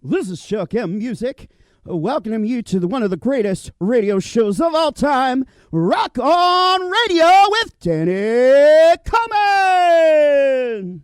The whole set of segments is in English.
This is Chuck M. Music, welcoming you to one of the greatest radio shows of all time, Rock On Radio with Danny Coleman.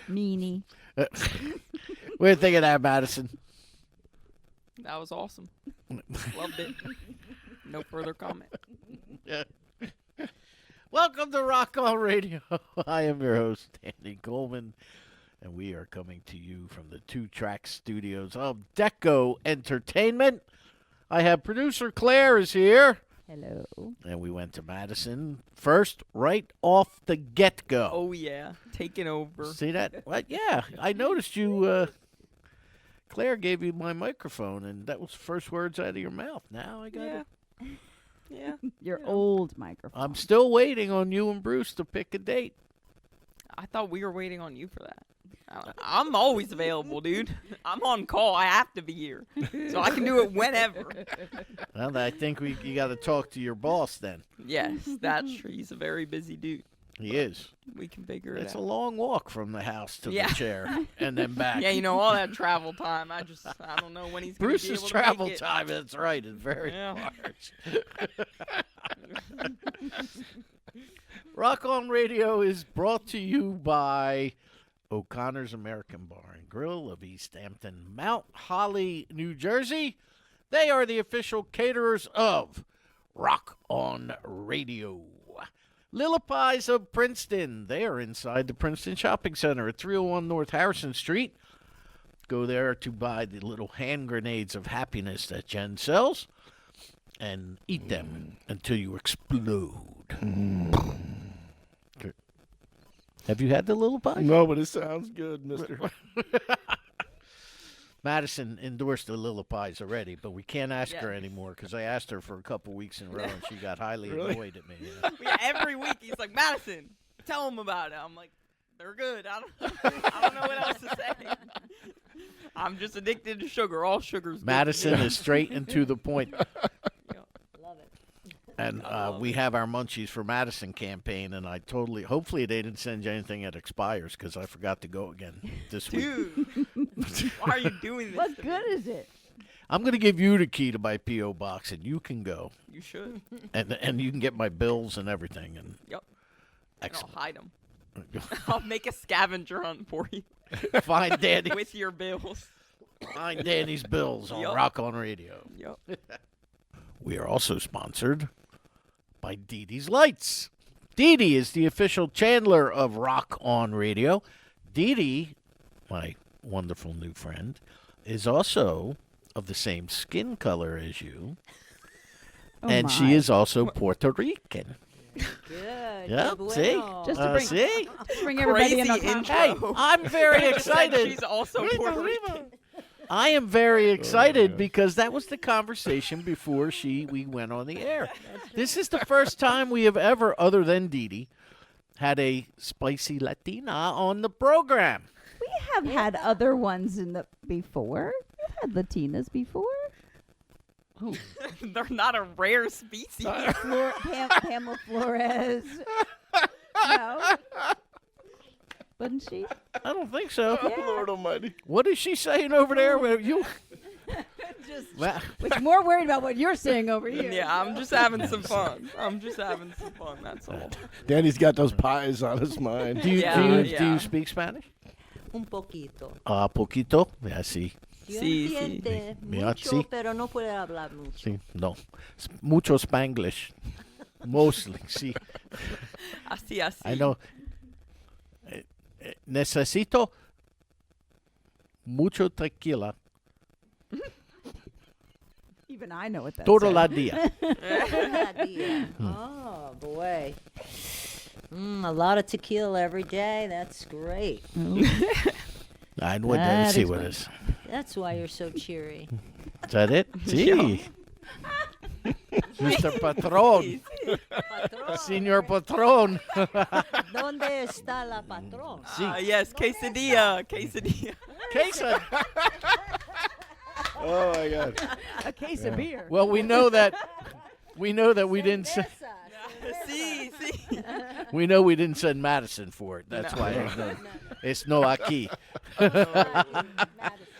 Meanie. What do you think of that, Madison? That was awesome. Loved it. No further comment. Yeah. Welcome to Rock On Radio. I am your host, Danny Coleman, and we are coming to you from the 2-track studios of Deko Entertainment. I have producer Claire is here. Hello. And we went to Madison first, right off the get-go. Oh, yeah. Taking over. See that? What? Yeah, I noticed you, Claire gave you my microphone, and that was the first words out of your mouth. Now I got it. Yeah. Your old microphone. I'm still waiting on you and Bruce to pick a date. I thought we were waiting on you for that. I'm always available, dude. I'm on call. I have to be here. So I can do it whenever. Well, I think you got to talk to your boss then. Yes, that's true. He's a very busy dude. He is. We can figure it It's a out. long walk from the house to Yeah. the chair and then back. Yeah, you know, all that travel time. I don't know when he's going to be Bruce's able travel to make it. time, that's right, is very Yeah. large. Rock On Radio is brought to you by O'Connor's American Bar and Grill of East Hampton, Mount Holly, New Jersey. They are the official caterers of Rock On Radio. Lillipis of Princeton. They are inside the Princeton Shopping Center at 301 North Harrison Street. Go there to buy the little hand grenades of happiness that Jen sells and eat them until you explode. Have you had the little pie? No, but it sounds good, mister. Madison endorsed the little pies already, but we can't ask Yeah. her anymore because I asked her for a couple weeks in a row and she got highly Really? annoyed at me. Yeah. Yeah, every week he's like, Madison, tell him about it. I'm like, they're good. I don't know what else to say. I'm just addicted to sugar. All sugar's good. Madison is straight and to the point. Love it. And love we have our Munchies for Madison campaign, and hopefully they didn't send you anything that expires because I forgot to go again this week. Dude, why are you doing this? What to good me? is it? I'm going to give you the key to my P.O. box, and you can go. You should. And you can get my bills and everything. And Yep. excellent. I'll hide them. I'll make a scavenger hunt for you Find Danny. with your bills. Find Danny's bills on Yup. Rock On Radio. Yep. We are also sponsored by Dee Dee's Lights. Dee Dee is the official chandler of Rock On Radio. Dee Dee, my wonderful new friend, is also of the same skin color as you. Oh and my. she is also Puerto Rican. Good. Yeah, Qué see? bueno. Just to bring, See? bring everybody in Crazy on intro. Hey, I'm very Said excited. She's also Puerto Rican. I am very excited yeah. because that was the conversation before we went on the air. This is the first time we have ever, other than Dee Dee, had a spicy Latina on the program. We have had other ones before. We've had Latinas before. They're not a rare species. Pamela Flores. No. Wasn't she? I don't think so. Oh, Lord Almighty. What is she saying over there? You? Just Well, was more worried about what you're saying over here. Yeah, I'm just having some fun. That's all. Danny's got those pies on his mind. do you Yeah, do you speak Spanish? Un poquito. Poquito. Yeah, sí. Yo Sí, sí. entiende Mira, mucho, sí. pero no puede hablar mucho. Sí. No. Mucho Spanglish. Mostly. Sí. Así. I know. Necesito mucho tequila Even I know what that todo said. la dia. Cada día. Oh, boy. A lot of tequila every day. That's great. I would That see is what funny. it is. That's why you're so cheery. Is that it? Sí. Mr. Patron. Patron. Senor Patron. ¿Dónde está la patrón? Yes, quesadilla. Quesadilla. Queso. Oh my God. A case of beer. Well, we know that we didn't See. we know we didn't send Madison for it. That's why it's no aquí.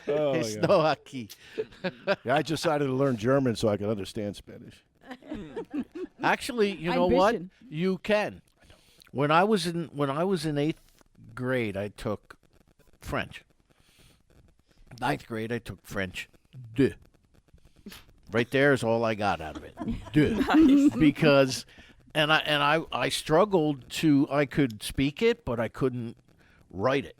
Oh It's my no God. aquí. Yeah, I decided to learn German so I could understand Spanish. Actually, you know what? Ambition. You can. When I was in 8th grade, I took French. 9th grade, I took French 2. Right there is all I got out of it. 2. Because I struggled to, I could speak it, but I couldn't write it.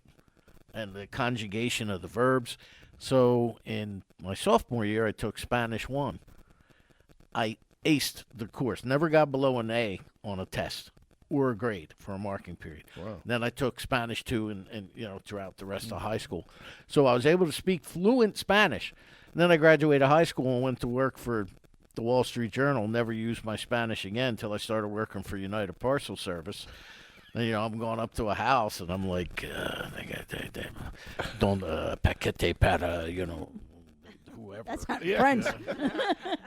And the conjugation of the verbs. So in my sophomore year, I took Spanish 1. I aced the course. Never got below an A on a test or a grade for a marking period. Wow. Then I took Spanish 2 and throughout the rest of high school. So I was able to speak fluent Spanish. And then I graduated high school and went to work for the Wall Street Journal. Never used my Spanish again until I started working for United Parcel Service. And, I'm going up to a house and I'm like, don paquete para, whoever. That's not French.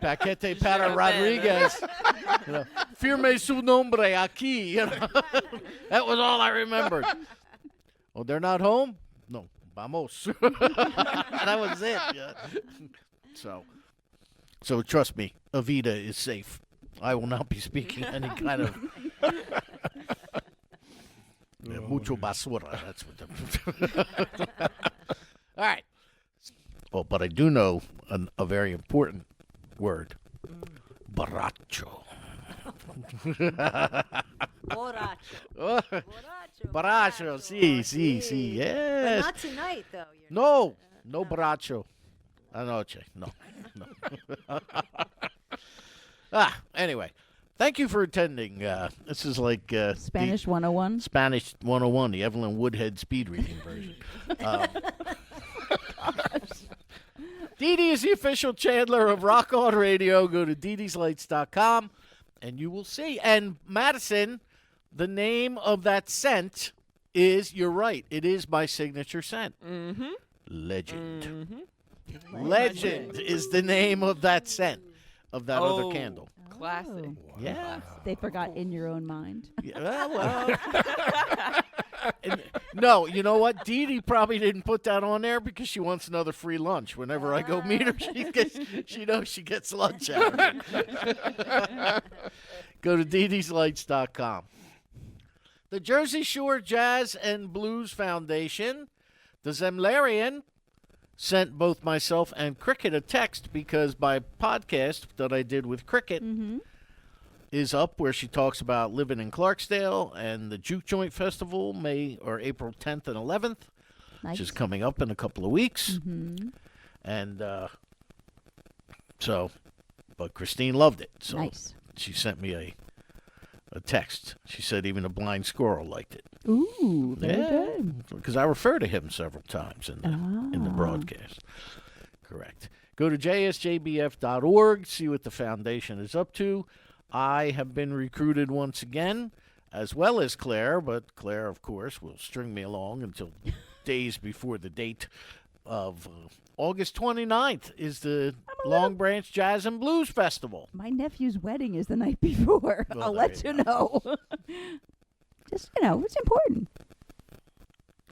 Paquete para Rodriguez. Firme su nombre aquí. That was all I remembered. Oh, they're not home? No. Vamos. That was it. Yeah. So trust me, Avita is safe. I will not be speaking any kind of mucho basura. That's what the all right. Oh, but I do know a very important word. Borracho. Borracho. Oh, borracho, sí, But yes. not tonight, though. No borracho. Anoche, no. Anyway, thank you for attending. This is like Spanish 101. Spanish 101, the Evelyn Woodhead speed reading version. Dee Dee is the official Chandler of Rock On Radio. Go to deedeslights.com and you will see. And Madison, the name of that scent is, you're right, it is my signature scent. Mm-hmm. Legend. Mm-hmm. Legend is the name of that scent, of that other candle. Classic. Oh. Yeah. They forgot In Your Own Mind. Yeah, well. No, you know what? Dee Dee probably didn't put that on there because she wants another free lunch. Whenever I go meet her, she knows she gets lunch out of it. Go to deedeslights.com. The Jersey Shore Jazz and Blues Foundation, the Zemlarian, sent both myself and Cricket a text because my podcast that I did with Cricket is up, where she talks about living in Clarksdale and the Juke Joint Festival, April 10th and 11th, Nice. which is coming up in a couple of weeks. And but Christine loved it. So Nice. she sent me a text. She said even a blind squirrel liked it. Ooh, very good. Because I refer to him several times in the broadcast. Correct. Go to jsjbf.org, see what the foundation is up to. I have been recruited once again, as well as Claire, but Claire, of course, will string me along until days before the date of August 29th is the Long Branch Jazz and Blues Festival. My nephew's wedding is the night before. Well, I'll there let you you know. Just, it's important.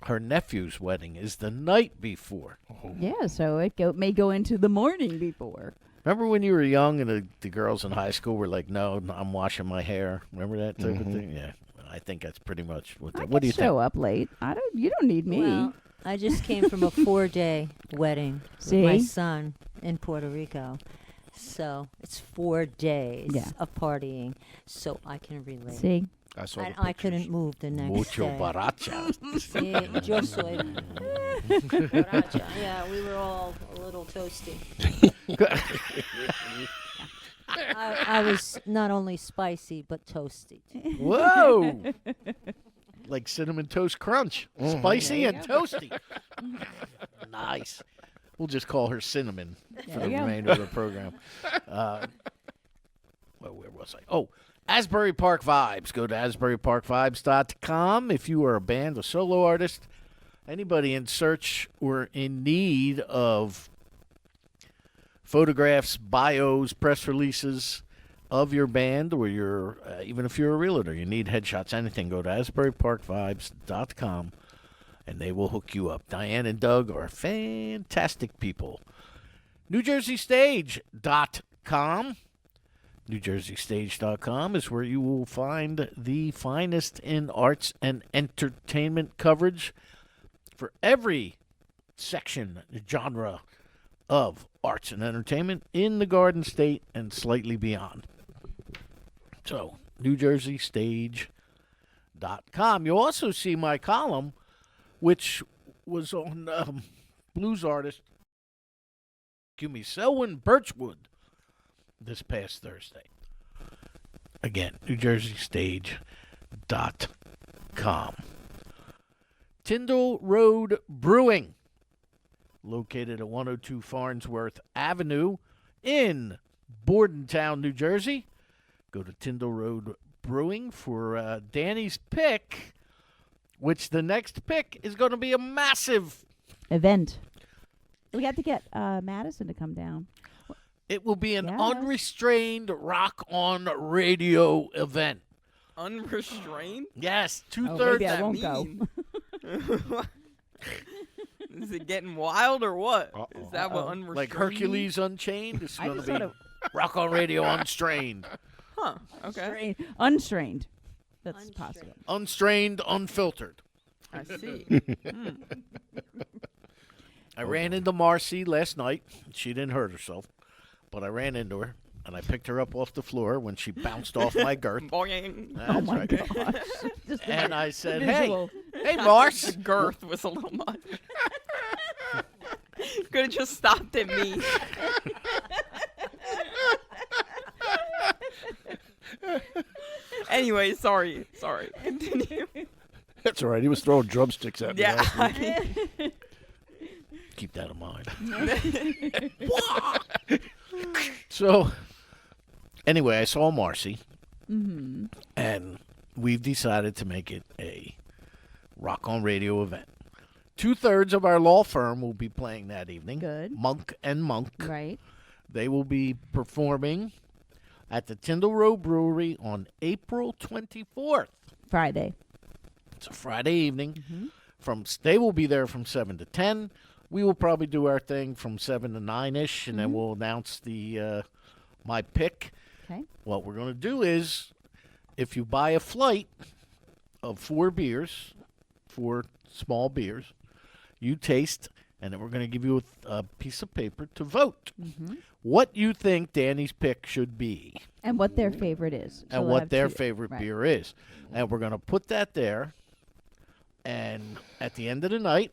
Her nephew's wedding is the night before. Yeah, so it may go into the morning before. Remember when you were young and the girls in high school were like, no, I'm washing my hair? Remember that type of thing? Yeah. I think that's pretty much what do you show think? up late. You don't need me. Well, I just came from a 4-day wedding See? with my son in Puerto Rico. So it's 4 days of partying. So I can relate. See? I saw And the I pictures. couldn't move the next Mucho day. baracha. Sí, yo soy borracha. Yeah, we were all a little toasty. I was not only spicy, but toasty. Whoa! Like Cinnamon Toast Crunch. Spicy and toasty. Nice. We'll just call her Cinnamon for There the you go. remainder of the program. Well, where was I? Oh, Asbury Park Vibes. Go to asburyparkvibes.com if you are a band, a solo artist, anybody in search or in need of photographs, bios, press releases of your band, or your even if you're a realtor, you need headshots, anything, go to asburyparkvibes.com and they will hook you up. Diane and Doug are fantastic people. NewJerseyStage.com. NewJerseyStage.com is where you will find the finest in arts and entertainment coverage for every section, genre of arts and entertainment in the Garden State and slightly beyond. So, NewJerseyStage.com. You'll also see my column, which was on blues artist, Selwyn Birchwood, this past Thursday. Again, NewJerseyStage.com. Tyndall Road Brewing, located at 102 Farnsworth Avenue in Bordentown, New Jersey. Go to Tyndall Road Brewing for Danny's pick, which the next pick is going to be a massive Event. We have to get Madison to come down. It will be an Yes. unrestrained rock on radio event. Unrestrained? Yes, Oh, two-thirds. maybe I that won't go. mean? Is it getting wild or what? Is that what Uh-oh. unrestrained Like Hercules Unchained. It's I going to just be thought it- rock on radio unstrained. means? Huh. Okay. Unstrained. That's Unstrained. possible. Unstrained, unfiltered. I see. I ran into Marcy last night. She didn't hurt herself, but I ran into her, and I picked her up off the floor when she bounced off my girth. Boing. That's Oh my right. gosh. Just the And I said, visual. hey, Mars. The girth was a little much. Could have just stopped at me. Anyway, sorry. Continue. That's all right. He was throwing drumsticks at me. Yeah. last week. Keep that in mind. So, anyway, I saw Marcy, Mm-hmm. and we've decided to make it a rock on radio event. 2/3 of our law firm will be playing that evening. Good. Monk and Monk. Right. They will be performing at the Tyndall Road Brewery on April 24th. Friday. It's a Friday evening. Mm-hmm. They will be there from 7 to 10. We will probably do our thing from 7 to 9-ish, and then we'll announce the my pick. Okay. What we're going to do is, if you buy a flight of 4 beers, 4 small beers, you taste, and then we're going to give you a piece of paper to vote. Mm-hmm. What you think Danny's pick should be, And what their favorite is. So and they'll what have their two. favorite Right. beer is. And we're going to put that there. And at the end of the night,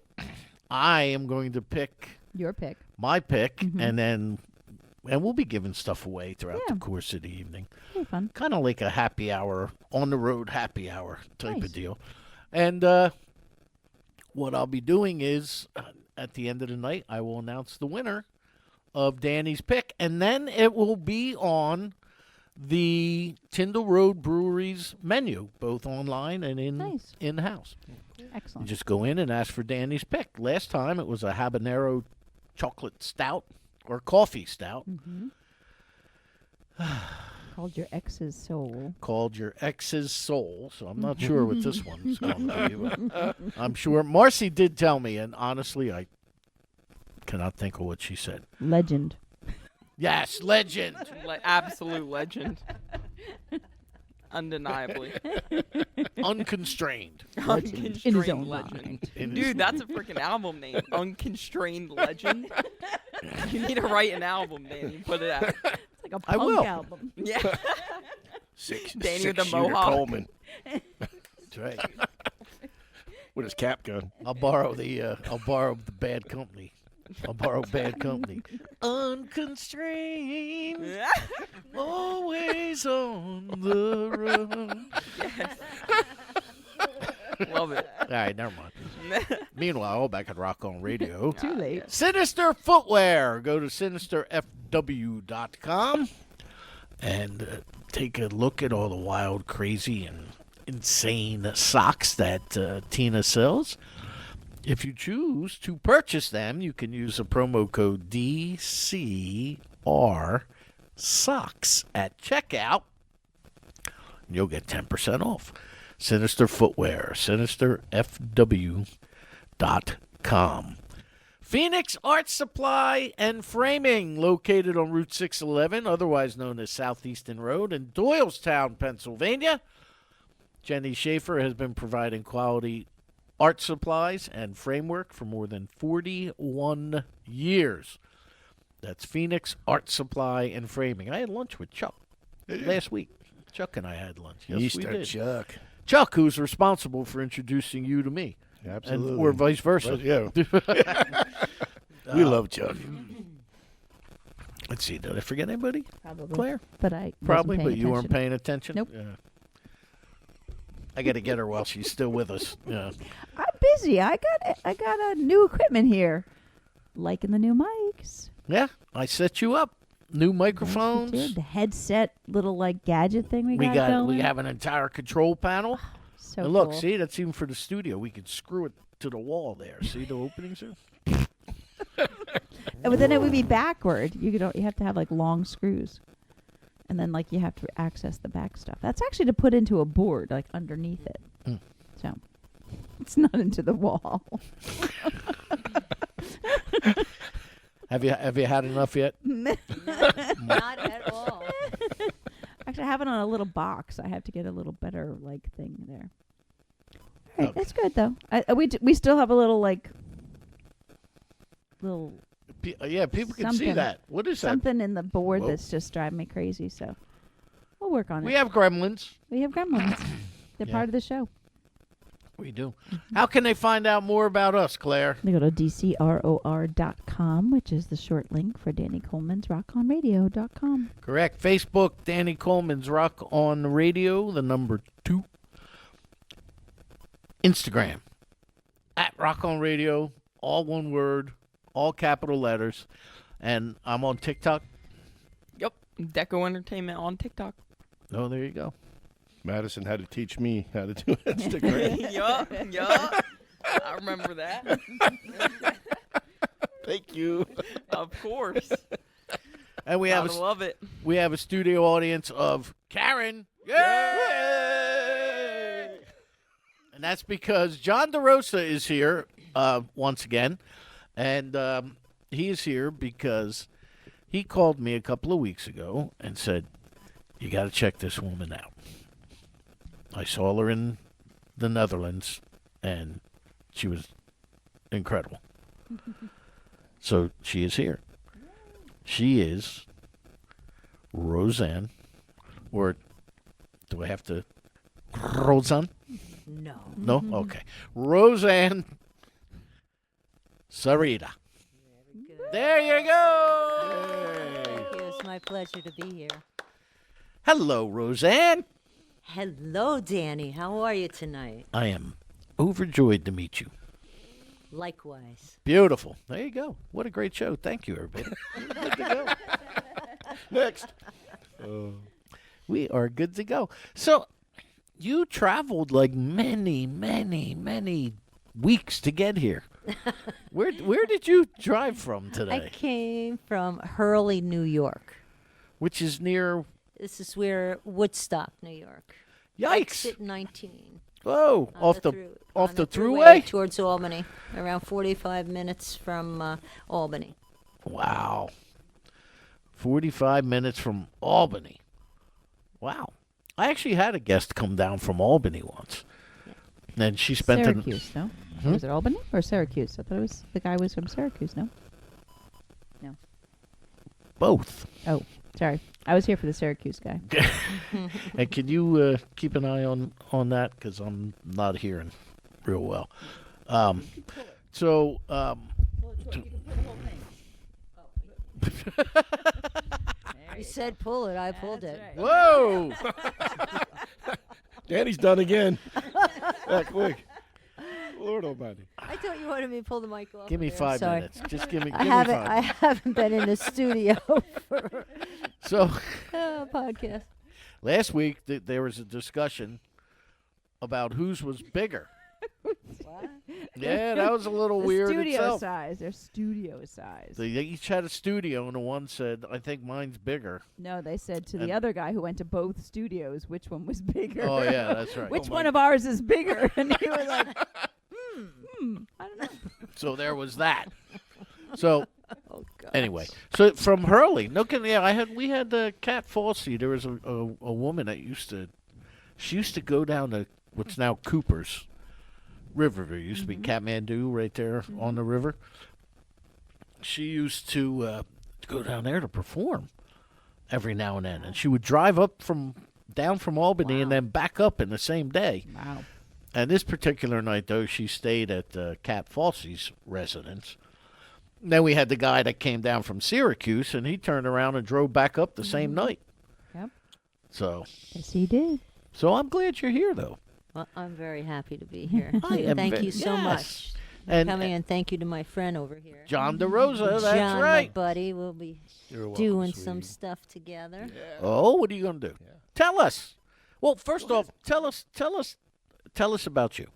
I am going to pick Your pick. my pick, Mhm. and we'll be giving stuff away throughout Yeah. the course of the evening. Very fun. Kind of like a happy hour, on the road happy hour type Nice. of deal. And what I'll be doing is, at the end of the night, I will announce the winner of Danny's pick, and then it will be on the Tyndall Road Brewery's menu, both online and Nice. in-house. You Excellent. just go in and ask for Danny's pick. Last time it was a habanero chocolate stout or coffee stout Mm-hmm. Called your ex's soul. called your ex's soul. So I'm not sure what this one's going to be. But I'm sure Marcy did tell me, and honestly, I cannot think of what she said. Legend. Yes, legend. Absolute legend. Undeniably. Unconstrained. In his Unconstrained own legend. mind. In his- Dude, that's a freaking album name. Unconstrained Legend. You need to write an album, Danny. Put it out. It's like a I punk will. album. Yeah. Danny with the Six-shooter mohawk. Coleman That's right. with his cap gun. I'll borrow the Bad Company. I'll borrow Bad Company. Unconstrained, always on the run. Yes. Love it. All right, never mind. Meanwhile, back at Rock On Radio. Too late. Sinister Footwear. Go to sinisterfw.com and take a look at all the wild, crazy, and insane socks that Tina sells. If you choose to purchase them, you can use the promo code DCR Socks at checkout. You'll get 10% off. Sinister Footwear, sinisterfw.com. Phoenix Art Supply and Framing, located on Route 611, otherwise known as Southeastern Road in Doylestown, Pennsylvania. Jenny Schaefer has been providing quality art supplies and framework for more than 41 years. That's Phoenix Art Supply and Framing. I had lunch with Chuck last week. Chuck and I had lunch. Yes, we Easter did. Chuck. Chuck, who's responsible for introducing you to me. Absolutely. And, or vice versa. Yeah. We love Chuck. Let's see. Did I forget anybody? Probably. Claire? But I Probably, wasn't but you weren't attention. paying attention? Nope. Yeah. I got to get her while she's still with us. Yeah. I'm busy. I got a new equipment here, liking the new mics. Yeah, I set you up. New Yes, you microphones. did. The headset, little like gadget thing we got going. We have an entire control panel. So And look, cool. see, that's even for the studio. We could screw it to the wall there. See the openings there? But then it would be backward. You have to have like long screws, and then like you have to access the back stuff. That's actually to put into a board like underneath it. Mm. So it's not into the wall. Have you had enough yet? Not at all. Actually, I have it on a little box. I have to get a little better like thing there. All right, Okay. that's good though. We still have a little like little Yeah, people can see Something. that. What is that? something in the board Whoa. that's just driving me crazy. So we'll work on We it. have gremlins. We have gremlins. They're Yeah. part of the show. We do. How can they find out more about us, Claire? They go to DCROR.com, which is the short link for Danny Coleman's RockOnRadio.com. Correct. Facebook, Danny Coleman's Rock On Radio, the number 2. Instagram, at Rock On Radio, all one word, all capital letters. And I'm on TikTok. Yep. Deko Entertainment on TikTok. Oh, there you go. Madison had to teach me how to do Instagram. yup. I remember that. Thank you. Of course. And we Gotta love it. we have a studio audience of Karen. Yay! And that's because John Derosa is here once again. And he is here because he called me a couple of weeks ago and said, you got to check this woman out. I saw her in the Netherlands, and she was incredible. So she is here. She is Roseann, or do I have to? Roseann? No. No? Okay. Roseann Sureda. There you go. Thank you. It's my pleasure to be here. Hello, Roseann. Hello, Danny. How are you tonight? I am overjoyed to meet you. Likewise. Beautiful. There you go. What a great show. Thank you, everybody. We're good to go. Next. We are good to go. So, you traveled like many, many, many weeks to get here. Where did you drive from I today? came from Hurley, New York. Which is near. This is where Woodstock, New York. Yikes! Exit 19. Whoa! on Off the through- off on the thruway thruway. towards Albany. Around 45 minutes from Albany. Wow. 45 minutes from Albany. Wow. I actually had a guest come down from Albany once. And she spent Syracuse, no? Hmm? Was it Albany or Syracuse? I thought it was the guy was from Syracuse, no? both. Oh, sorry. I was here for the Syracuse guy. And can you keep an eye on that? Because I'm not hearing real well. I said pull it. I pulled it. Whoa! Danny's done again. That quick. Lord almighty. I thought you wanted me to pull the mic off. Give me there. 5 Sorry. minutes. Just give me. I Give me haven't. 5 I minutes. haven't been in the studio for So a podcast. last week there was a discussion about whose was bigger. What? Yeah, that was a little The weird studio itself. size. They're studio size. They each had a studio, and the one said, "I think mine's bigger." No, they said to And- the other guy who went to both studios which one was bigger. Oh yeah, that's right. Which Oh, one my- of ours is bigger? And he was like, I don't know. So there was that. So Oh God. anyway, so from Hurley, we had Kat Falsey. There was a woman that she used to go down to what's now Cooper's River. There used to be Kathmandu right there on the river. She used to go down there to perform every now and then, and she would drive down from Albany and Wow. then back up in the same day. Wow. And this particular night, though, she stayed at Kat Falsey's residence. Then we had the guy that came down from Syracuse, and he turned around and drove back up the same night. Yep. So Yes, he did. I'm glad you're here, though. Well, I'm very happy to be here. I am Thank ve- you so yes. much for And coming, and thank you to my friend over here. John Derosa, that's John, right. my buddy, we'll be You're welcome, doing some sweetie. stuff together. Oh, what are you going to do? Tell us. Well, first off, tell us about you,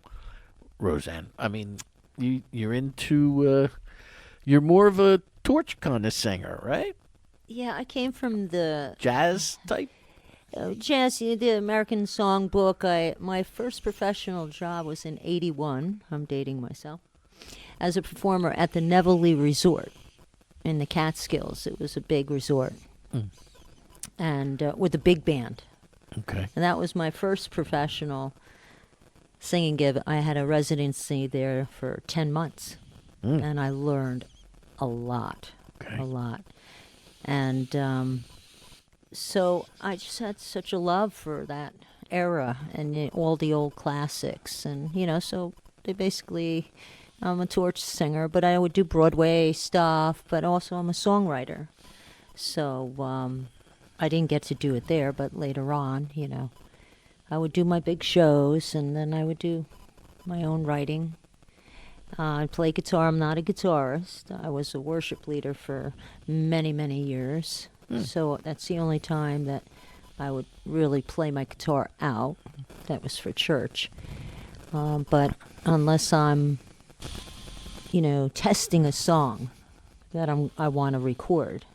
Roseann. I mean, you're into you're more of a torch kind of singer, right? Yeah, I came from the Jazz type. jazz, the American Songbook. My first professional job was in '81. I'm dating myself. As a performer at the Neville Resort in the Catskills. It was a big resort, and with a big band. Okay. And that was my first professional singing gig. I had a residency there for 10 months, and I learned a lot, Okay. a lot. And so I just had such a love for that era and all the old classics. And, so they basically, I'm a torch singer, but I would do Broadway stuff, but also I'm a songwriter. So I didn't get to do it there, but later on, I would do my big shows, and then I would do my own writing. I play guitar. I'm not a guitarist. I was a worship leader for many, many years. So that's the only time that I would really play my guitar out. That was for church. But unless I'm, testing a song that I want to record,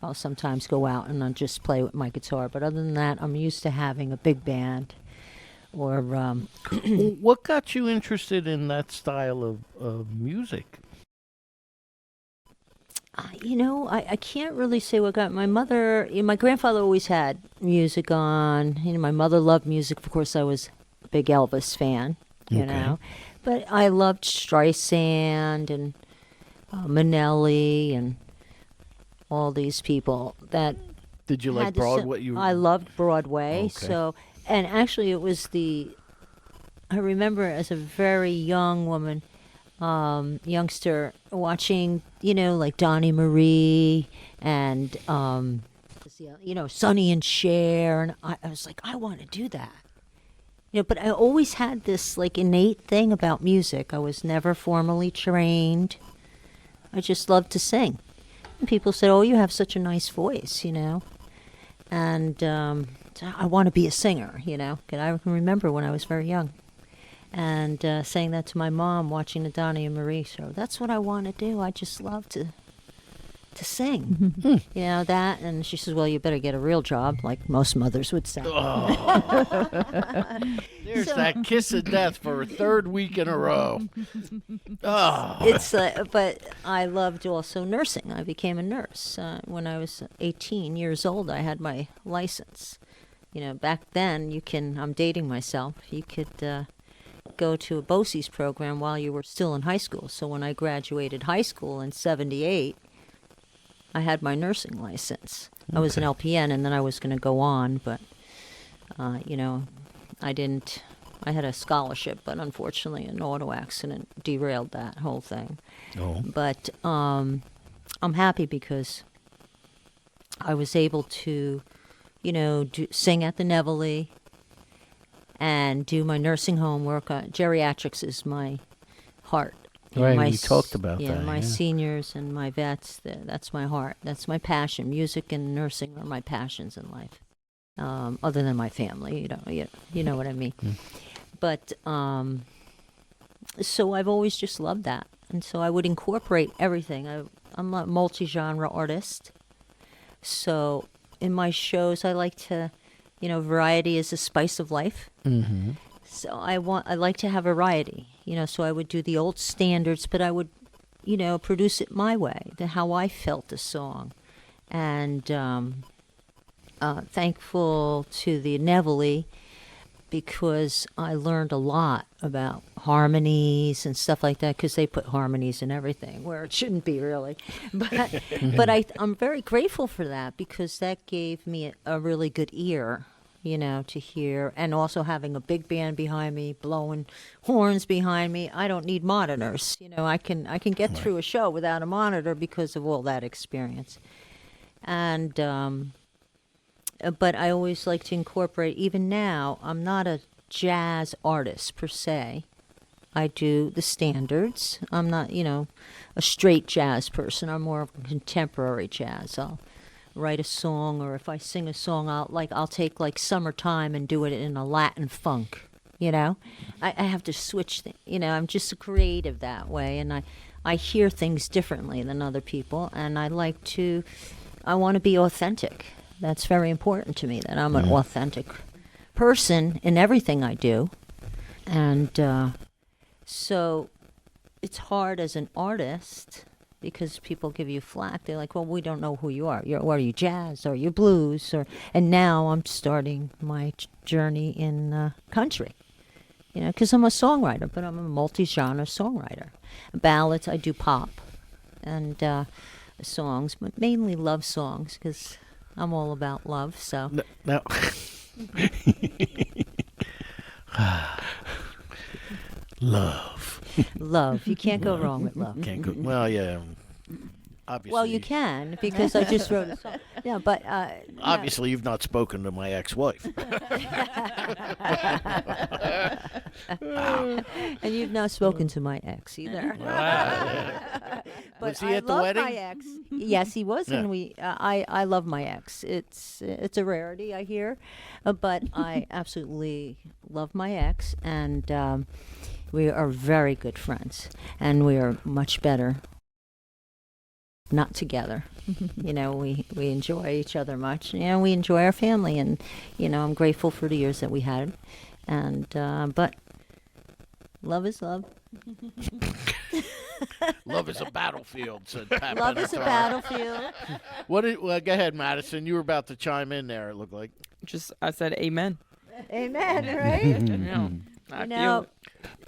I'll sometimes go out and I'll just play with my guitar. But other than that, I'm used to having a big band or What got you interested in that style of music? I can't really say what got my mother. My grandfather always had music on. My mother loved music. Of course, I was a big Elvis fan, But I loved Streisand and Minnelli and all these people that Did you like had to sing- Broadway? I loved Broadway. Okay. So, and actually, it was I remember as a very young woman, youngster, watching, like Donnie Marie and, Sonny and Cher. And I was like, I want to do that. But I always had this innate thing about music. I was never formally trained. I just loved to sing. And people said, "Oh, you have such a nice voice," And so I want to be a singer, 'Cause I can remember when I was very young. And saying that to my mom, watching the Donnie and Marie show. That's what I want to do. I just love to sing. That. And she says, "Well, you better get a real job," like most mothers would say. There's that kiss of death for a third week in a row. Oh. It's but I loved also nursing. I became a nurse when I was 18 years old. I had my license. Back then I'm dating myself. You could go to a BOCES program while you were still in high school. So when I graduated high school in '78, I had my nursing license. I was an LPN, and then I was going to go on, but I didn't. I had a scholarship, but unfortunately an auto accident derailed that whole thing. Oh. But I'm happy because I was able to, sing at the Neville and do my nursing home work. Geriatrics is my heart. Right, my we talked about yeah, that, my yeah. seniors and my vets. That's my heart. That's my passion. Music and nursing are my passions in life. Other than my family, you know what I mean. But so I've always just loved that, and so I would incorporate everything. I'm a multi-genre artist, so in my shows I like to, variety is the spice of life. Mm-hmm. So I like to have variety, so I would do the old standards, but I would, produce it my way, how I felt the song. And thankful to the Neville because I learned a lot about harmonies and stuff like that because they put harmonies in everything where it shouldn't be really. But I'm very grateful for that because that gave me a really good ear, to hear, and also having a big band behind me, blowing horns behind me. I don't need monitors. I can get through a show without a monitor because of all that experience. And but I always like to incorporate, even now, I'm not a jazz artist per se. I do the standards. I'm not, a straight jazz person. I'm more of a contemporary jazz. I'll write a song, or if I sing a song, I'll take like Summertime and do it in a Latin funk, I have to switch I'm just a creative that way, and I hear things differently than other people, and I want to be authentic. That's very important to me, that I'm an authentic person in everything I do. And so it's hard as an artist because people give you flack. They're like, well, we don't know who you are. Are you jazz? Are you blues? And now I'm starting my journey in country, because I'm a songwriter, but I'm a multi-genre songwriter. Ballads, I do pop and songs, but mainly love songs because I'm all about love, so. No. Love. Love. You can't go wrong with love. Can't go. Well, yeah. Obviously. Well, you can, because I just wrote a song. Yeah, but. Obviously, you've not spoken to my ex-wife. And you've not spoken to my ex either. But Was he I at the love wedding? my ex. Yes, he was, Yeah. and I love my ex. It's a rarity, I hear, but I absolutely love my ex, and we are very good friends, and we are much better not together. We enjoy each other much. We enjoy our family, and I'm grateful for the years that we had, and but love is love. Love is a battlefield, said Pat Love is a Benatar. battlefield. Well, go ahead, Madison. You were about to chime in there, it looked like. I said amen. Amen, right? Yeah. I feel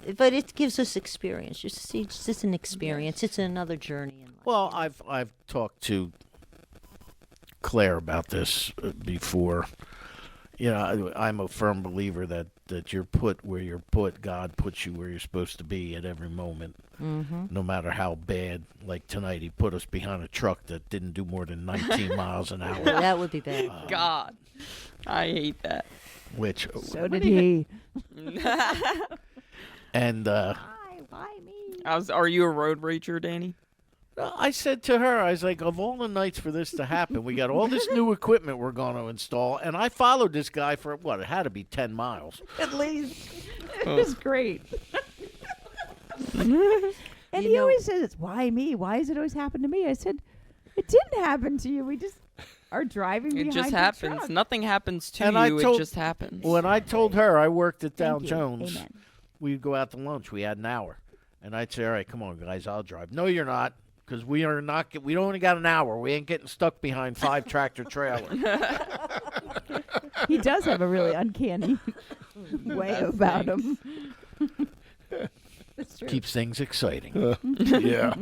it. But it gives us experience. It's just an experience. It's another journey in life. Well, I've talked to Claire about this before. I'm a firm believer that you're put where you're put. God puts you where you're supposed to be at every moment, no matter how bad. Like tonight, he put us behind a truck that didn't do more than 19 miles an hour. That would be bad. God, I hate that. Which So did he. and Why me? Are you a road rager, Danny? I said to her, I was like, of all the nights for this to happen, we got all this new equipment we're going to install, and I followed this guy for it had to be 10 miles. At least. It was great. And You he know- always says, why me? Why does it always happen to me? I said, it didn't happen to you. We just are driving It behind just the happens. truck. Nothing happens to And you. I It told- just happens. When I told her I worked at Dow Thank you. Jones, Amen. we'd go out to lunch. We had an hour. And I'd say, all right, come on, guys, I'll drive. No, you're not, because we only got an hour. We ain't getting stuck behind 5 tractor trailers. He does have a really uncanny way about him. That's true. Keeps things exciting. Yeah.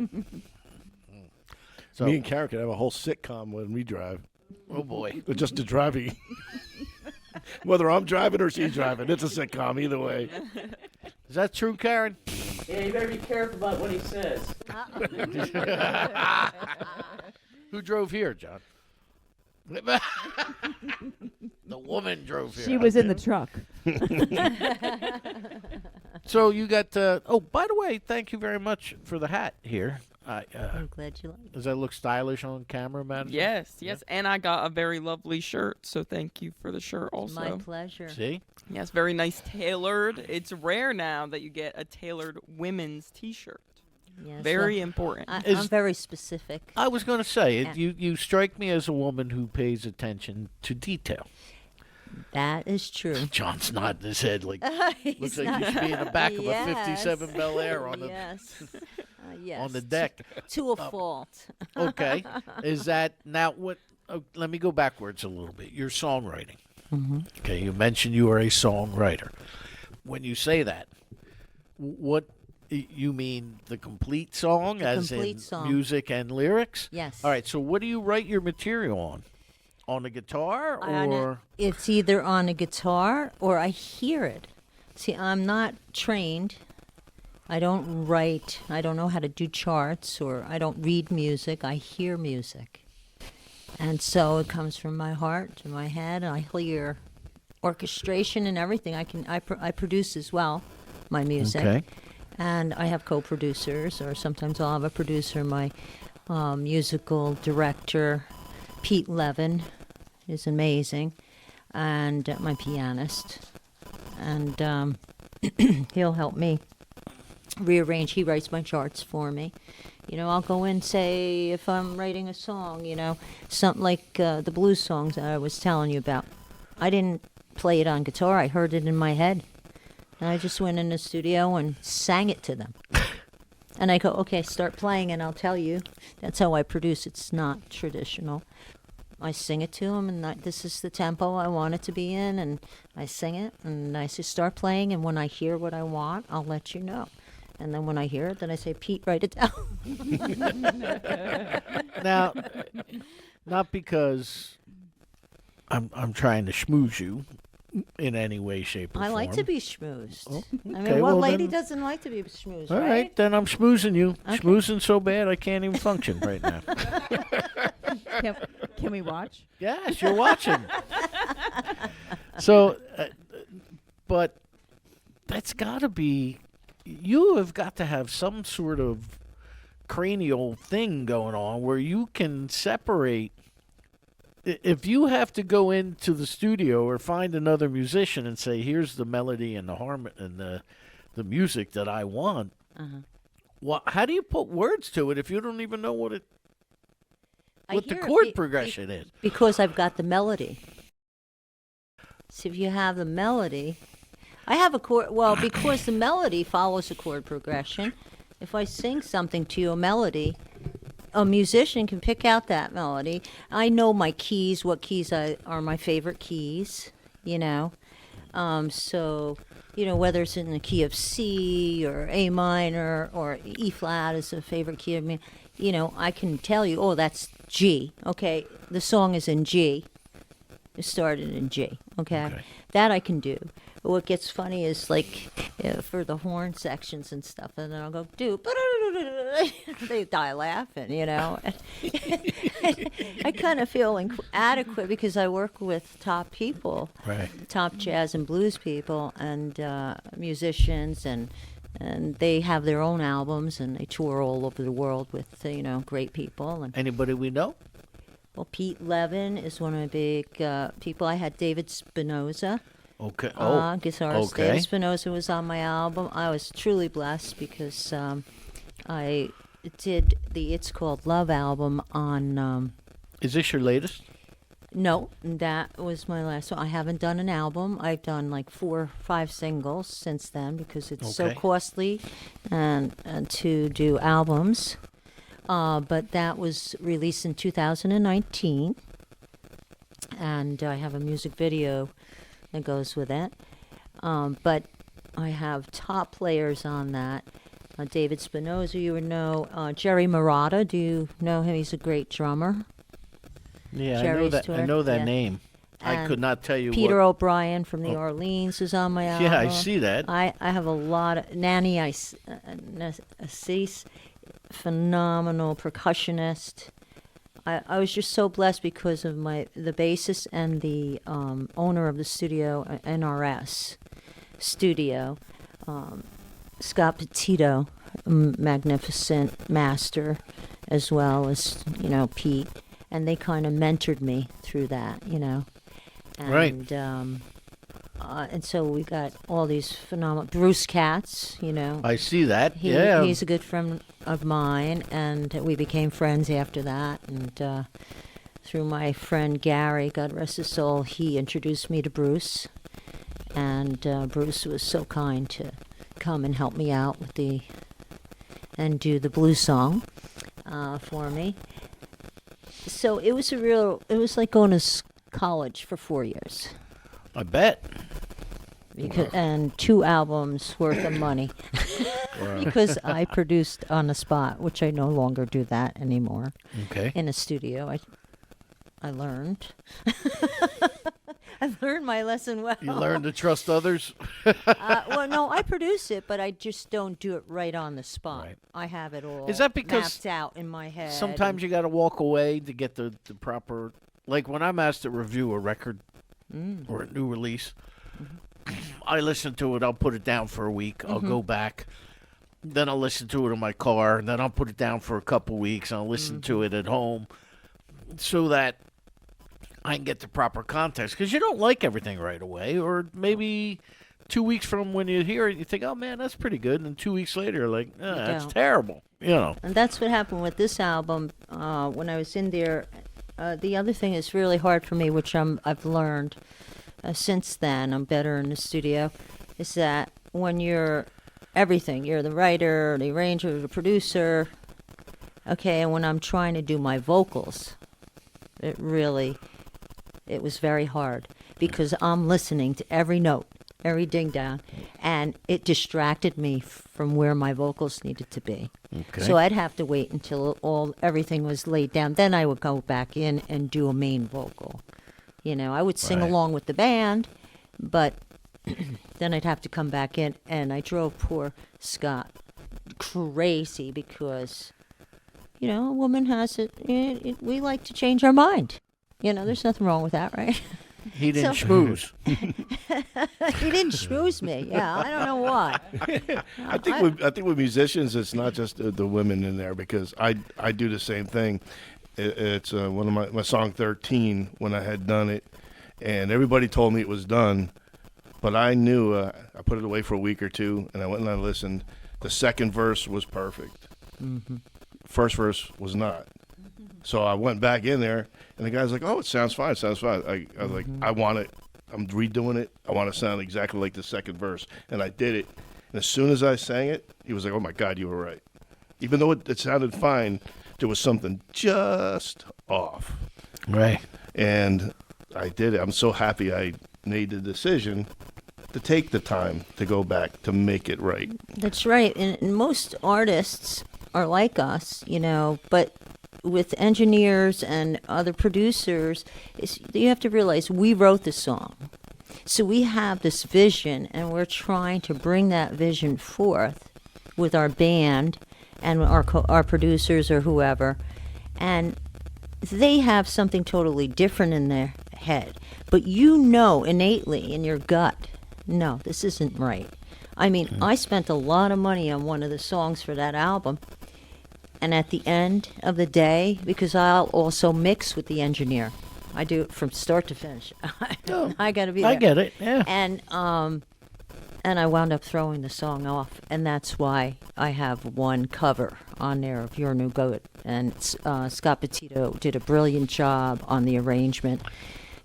So, Me and Karen could have a whole sitcom when we drive. oh, boy. Just the driving. Whether I'm driving or she's driving, it's a sitcom either way. Is that true, Karen? Yeah, you better be careful about what he says. Who drove here, John? The woman drove here. She was in the truck. So you got. Oh, by the way, thank you very much for the hat here. I'm glad you like it. Does that look stylish on camera, Madison? Yes. And I got a very lovely shirt, so thank you for the shirt also. My pleasure. See? Yes, very nice tailored. It's rare now that you get a tailored women's T-shirt. Yes, Very well, important. I'm very specific. I was going to say, Yeah. you strike me as a woman who pays attention to detail. That is true. John's nodding his head like, He's looks like not- you should be in the back of a Yes. 57 Bel Air on the yes. Yes. on the deck. To a fault. Okay. Is that now what? Let me go backwards a little bit. Your songwriting. Mm-hmm. Okay. You mentioned you are a songwriter. When you say that, what you mean the complete song, The as complete in song. music and lyrics? Yes. All right. So what do you write your material on? On the guitar or? It's either on a guitar or I hear it. See, I'm not trained. I don't write. I don't know how to do charts, or I don't read music. I hear music. And so it comes from my heart to my head, and I hear orchestration and everything. I produce as well, my music. Okay. And I have co-producers, or sometimes I'll have a producer. My musical director, Pete Levin, is amazing, and my pianist. And he'll help me rearrange. He writes my charts for me. You know, I'll go in, say, if I'm writing a song, you know, something like the blues songs that I was telling you about. I didn't play it on guitar. I heard it in my head. And I just went in the studio and sang it to them. And I go, okay, start playing, and I'll tell you. That's how I produce. It's not traditional. I sing it to them, and this is the tempo I want it to be in, and I sing it, and I say, start playing, and when I hear what I want, I'll let you know. And then when I hear it, then I say, Pete, write it down. Now, not because I'm trying to schmooze you in any way, shape, or I form. like to be schmoozed. Oh, I okay, mean, what well lady then- doesn't like to be schmoozed, All right? right, then I'm schmoozing you. Okay. Schmoozing so bad I can't even function right now. Can we watch? Yes, you're watching. So, but that's got to be. You have got to have some sort of cranial thing going on where you can separate. If you have to go into the studio or find another musician and say, "Here's the melody and the harmony and the music that I want," how do you put words to it if you don't even know what the hear it chord progression is? Because I've got the melody. So if you have the melody, I have a chord. Well, because the melody follows a chord progression. If I sing something to you, a melody, a musician can pick out that melody. I know my keys, what keys are my favorite keys, you know. So, you know, whether it's in the key of C or A minor or E flat is a favorite key of me, you know, I can tell you, oh, that's G. Okay, the song is in G. It started in G. Okay, that I can do. But what gets funny is like for the horn sections and stuff, and then I'll go do. They die laughing, you know. I kind of feel adequate because I work with top people, Right. top jazz and blues people, and musicians, and they have their own albums, and they tour all over the world with you know, great people. And Anybody we know? well, Pete Levin is one of the big people. I had David Spinoza, Okay. guitarist. okay. David Spinoza was on my album. I was truly blessed because I did the It's Called Love album on. Is this your latest? No, that was my last one. I haven't done an album. I've done like 4 or 5 singles since then because it's so Okay. costly and to do albums. But that was released in 2019, and I have a music video that goes with it. But I have top players on that. David Spinoza, you would know. Jerry Marotta, do you know him? He's a great drummer. Yeah, Jerry's I tour, know that yeah. name. I And could not tell you Peter what. O'Brien from the Orleans is on my album. Yeah, I see that. I have a lot of Nanny Assis, phenomenal percussionist. I was just so blessed because of the bassist and the owner of the studio, NRS studio. Scott Petito, magnificent master, as well as, Pete. And they kind of mentored me through that, And, Right. And so we got all these phenomenal Bruce Katz, I see that. He, yeah. he's a good friend of mine, and we became friends after that. And through my friend Gary, God rest his soul, he introduced me to Bruce. And Bruce was so kind to come and help me out with and do the blues song for me. So it was like going to college for 4 years. I bet. And 2 albums worth of money. Because I produced on the spot, which I no longer do that anymore. Okay. In a studio. I learned. I've learned my lesson well. You learn to trust others. Well, no, I produce it, but I just don't do it right on the spot. Right. I have it all Is that because mapped out in my head. Sometimes you got to walk away to get the proper. Like when I'm asked to review a record or a new release, I listen to it. I'll put it down for a week. I'll go back. Then I'll listen to it in my car. And then I'll put it down for a couple weeks. And I'll listen to it at home so that I can get the proper context. Because you don't like everything right away. Or maybe 2 weeks from when you hear it, you think, oh, man, that's pretty good. And 2 weeks later, you're like, that's don't. terrible. And that's what happened with this album. When I was in there, the other thing that's really hard for me, which I've learned since then, I'm better in the studio, is that when you're everything, you're the writer, the arranger, the producer, okay, and when I'm trying to do my vocals, it was very hard because I'm listening to every note, every ding down, and it distracted me from where my vocals needed to be. Okay. So I'd have to wait until everything was laid down. Then I would go back in and do a main vocal. I would sing along with the band, but then I'd have to come back in, and I drove poor Scott crazy because, a woman has we like to change our mind. There's nothing wrong with that, right? He didn't So- schmooze. He didn't schmooze me. Yeah, I don't know why. I think with musicians, it's not just the women in there because I do the same thing. It's one of my song 13 when I had done it, and everybody told me it was done, but I knew I put it away for a week or two, and I went and I listened. The second verse was perfect. First verse was not. So I went back in there, and the guy's like, "Oh, it sounds fine. It sounds fine." I was like, "I want it. I'm redoing it. I want to sound exactly like the second verse," and I did it. And as soon as I sang it, he was like, "Oh my God, you were right." Even though it sounded fine, there was something just off. Right. And I did it. I'm so happy I made the decision to take the time to go back to make it right. That's right. And most artists are like us, but with engineers and other producers, you have to realize we wrote the song. So we have this vision, and we're trying to bring that vision forth with our band and our producers or whoever. And they have something totally different in their head. But innately in your gut, no, this isn't right. I mean, I spent a lot of money on one of the songs for that album. And at the end of the day, because I'll also mix with the engineer, I do it from start to finish. I got to be there. I get it. Yeah. And I wound up throwing the song off, and that's why I have one cover on there of You're No Good. And Scott Petito did a brilliant job on the arrangement.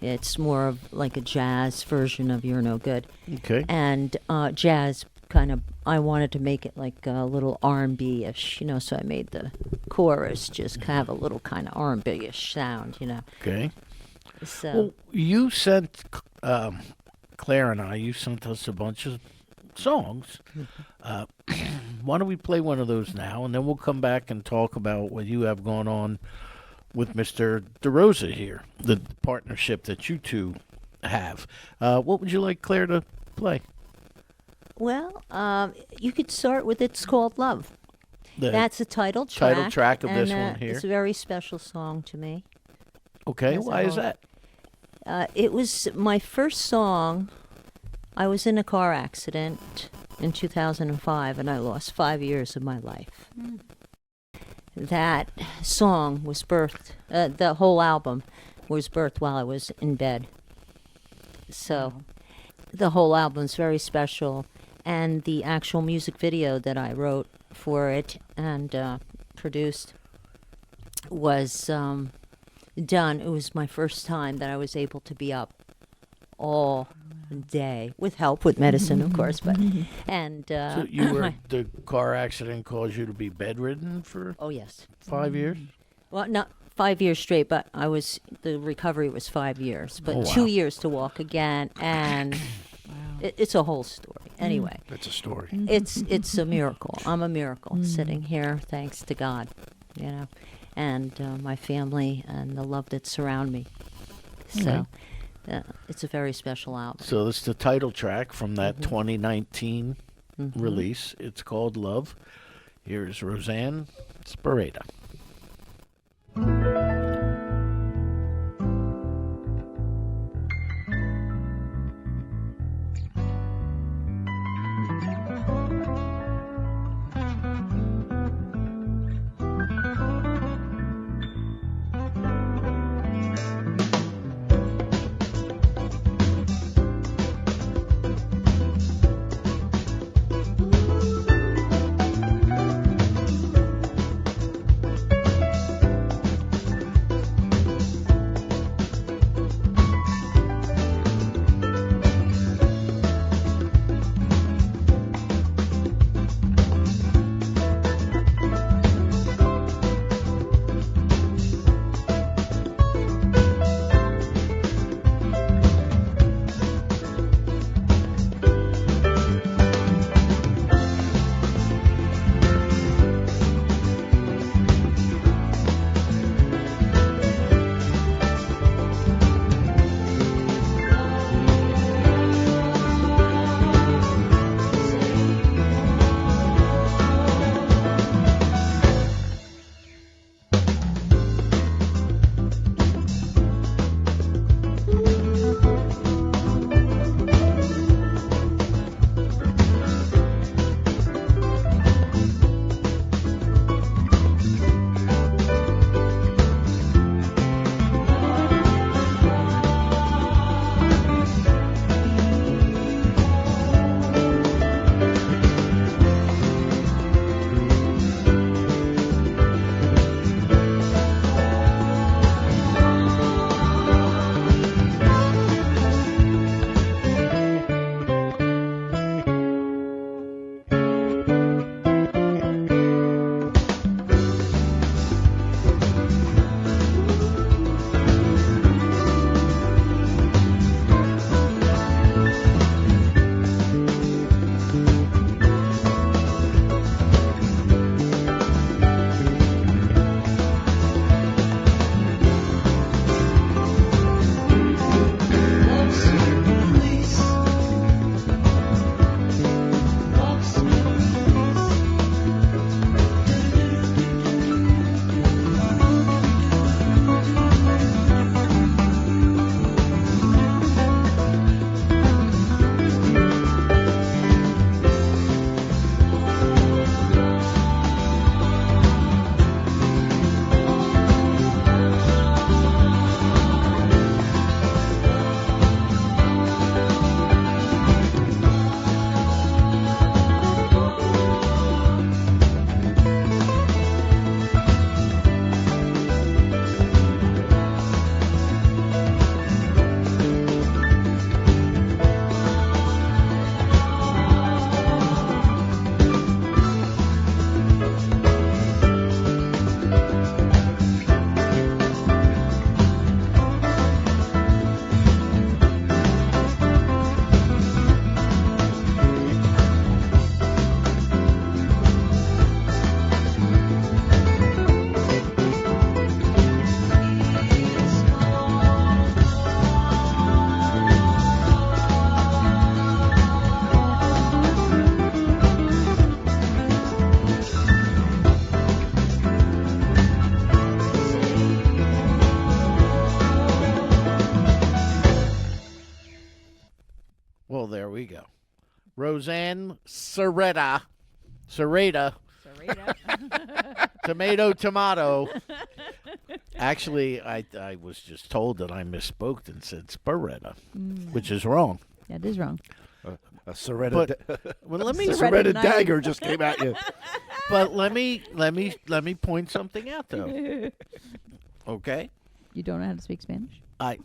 It's more of like a jazz version of You're No Good. Okay. And jazz kind of, I wanted to make it like a little R&B-ish, so I made the chorus just have a little kind of R&B-ish sound, Okay. So Well, you sent Claire and I. You sent us a bunch of songs. Why don't we play one of those now, and then we'll come back and talk about what you have going on with Mr. Derosa here, the partnership that you two have. What would you like Claire to play? well, you could start with It's Called Love. The That's the title track. title track of this and, one here. It's a very special song to me. Okay, Yes, why is that? It was my first song. I was in a car accident in 2005, and I lost 5 years of my life. That song was birthed, the whole album was birthed while I was in bed. So the whole album's very special, and the actual music video that I wrote for it and produced was done. It was my first time that I was able to be up all day with help with medicine, of course, but So you were the car accident caused you to be bedridden for oh yes, 5 years? well, not 5 years straight, but the recovery was 5 years, but Oh, wow. 2 years to walk again, and it's a whole story. Anyway, That's a story. it's a miracle. I'm a miracle sitting here, thanks to God, and my family and the love that surround me. So it's a very special album. So this is the title track from that 2019 release. It's called Love. Here's Roseann Sureda. Well, there we go. Roseann Sureda. Sarita. Tomato. Actually, I was just told that I misspoke and said Sparetta, which is wrong. That is wrong. A Sureda, But well, let me Sureda knife. dagger just came at you. but let me point something out though. Okay? You don't know how to speak Spanish? I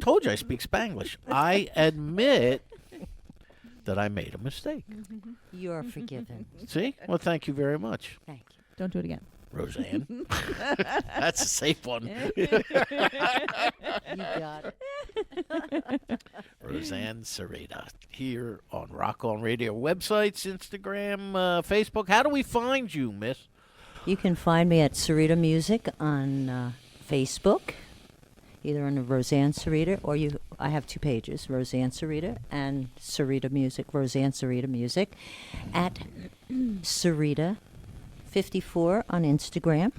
told you I speak Spanglish. I admit that I made a mistake. You're forgiven. See? Well, thank you very much, Thank you. Don't do it again. Roseann. That's a safe one. You got it. Roseann Sureda here on Rock On Radio. Websites, Instagram, Facebook. How do we find you, miss? You can find me at Sureda Music on Facebook, either under Roseann Sureda or I have 2 pages, Roseann Sureda and Sureda Music, Roseann Sureda Music, at Sureda54 on Instagram,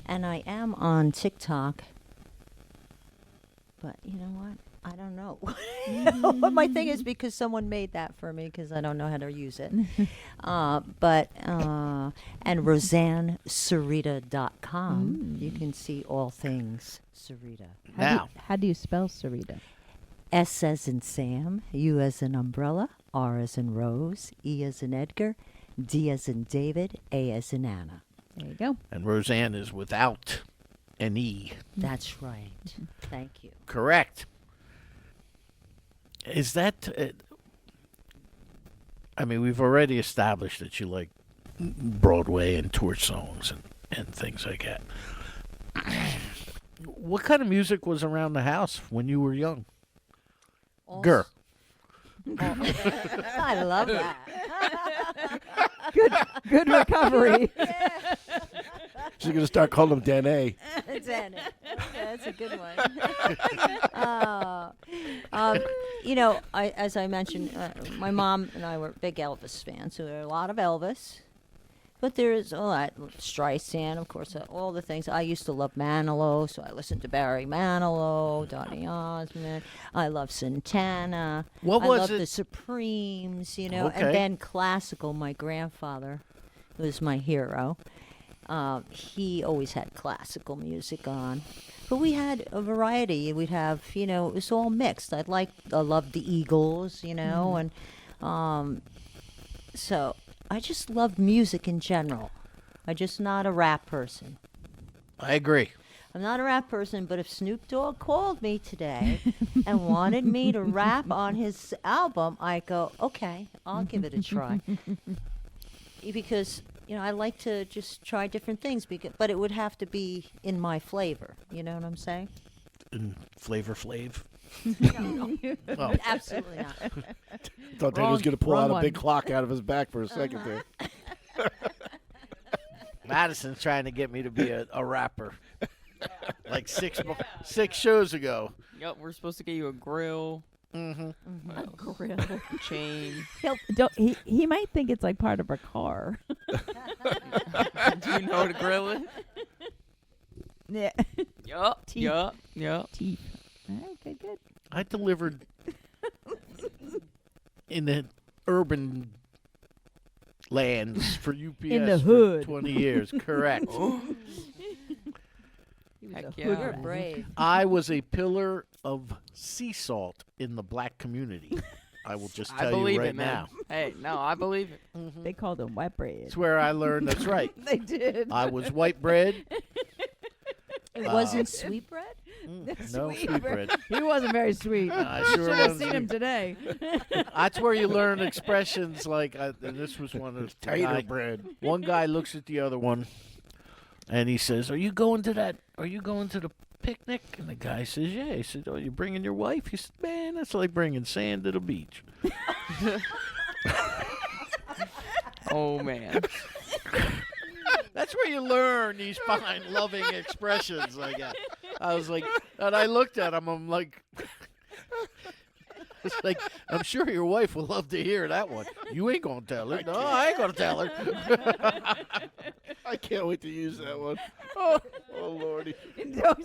and I am on TikTok. But you know what? I don't know. What my thing is, because someone made that for me, because I don't know how to use it. And RoseannSureda.com. You can see all things Sureda. Now, How do you spell Sarita? S as in Sam, U as in umbrella, R as in Rose, E as in Edgar, D as in David, A as in Anna. There you go. and Roseann is without an E. That's right. Thank you. Correct. Is that? I mean, we've already established that you like Broadway and tour songs and things like that. What kind of music was around the house when you were young? Grr. I love that. Good recovery. She's going to start calling him Dan A. That's a good one. As I mentioned, my mom and I were big Elvis fans, so there are a lot of Elvis. But there's a lot, Streisand, of course, all the things. I used to love Manilow, so I listened to Barry Manilow, Donny Osmond. I love Santana. What I was love it? the Supremes, Okay. and then classical. My grandfather was my hero. He always had classical music on. But we had a variety. We'd have, it was all mixed. I loved the Eagles, and so I just loved music in general. I'm just not a rap person. I agree. I'm not a rap person, but if Snoop Dogg called me today and wanted me to rap on his album, I go, okay, I'll give it a try. Because, I like to just try different things, but it would have to be in my flavor. You know what I'm saying? Flavor Flav. No. Oh. Absolutely not. Thought Dave was going to pull wrong out a one. big clock out of his back for a second there. Madison's trying to get me to be a rapper. Like six shows ago. Yup, we're supposed to get you a grill, Grill. chain. He might think it's like part of a car. Do you know what a grill is? Yeah. Yup, Teeth. yup. Teeth. All right, good. I delivered in the urban lands for UPS In the for hood. 20 years. Correct. Heck a yeah. hood You're rat. brave. I was a pillar of sea salt in the black community. I will just I tell you believe right it, man. now. Hey, no, I believe it. They called him wet bread. It's where I learned that's right. They did. I was white bread. It wasn't sweetbread? No sweet bread. He wasn't very sweet. I sure Should have wasn't seen him sweet. today. That's where you learn expressions like, and this was one of the Tater bread. One guy looks at the other one, and he says, Are you going to the picnic? And the guy says, yeah. He said, oh, you bringing your wife? He said, man, that's like bringing sand to the beach. Oh, man. That's where you learn these fine, loving expressions like that. I was like, and I looked at him, I'm like, it's like, I'm sure your wife will love to hear that one. You ain't going to tell her. No, I ain't going to tell her. I can't wait to use that one. Oh Lordy.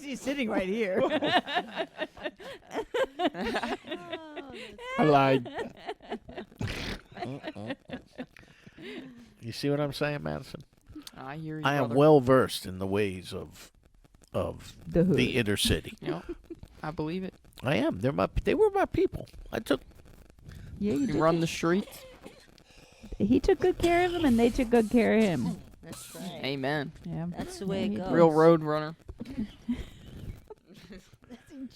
He's sitting right here. I lied. You see what I'm saying, Madison? I hear you. I am brother. well versed in the ways of The hood. the inner city. Yep. I believe it. I am. They were my people. I took. Yeah, you You did. run the streets. He took good care of him, and they took good care of him. That's right. Amen. Yeah. That's the way it he goes. did. Real road runner.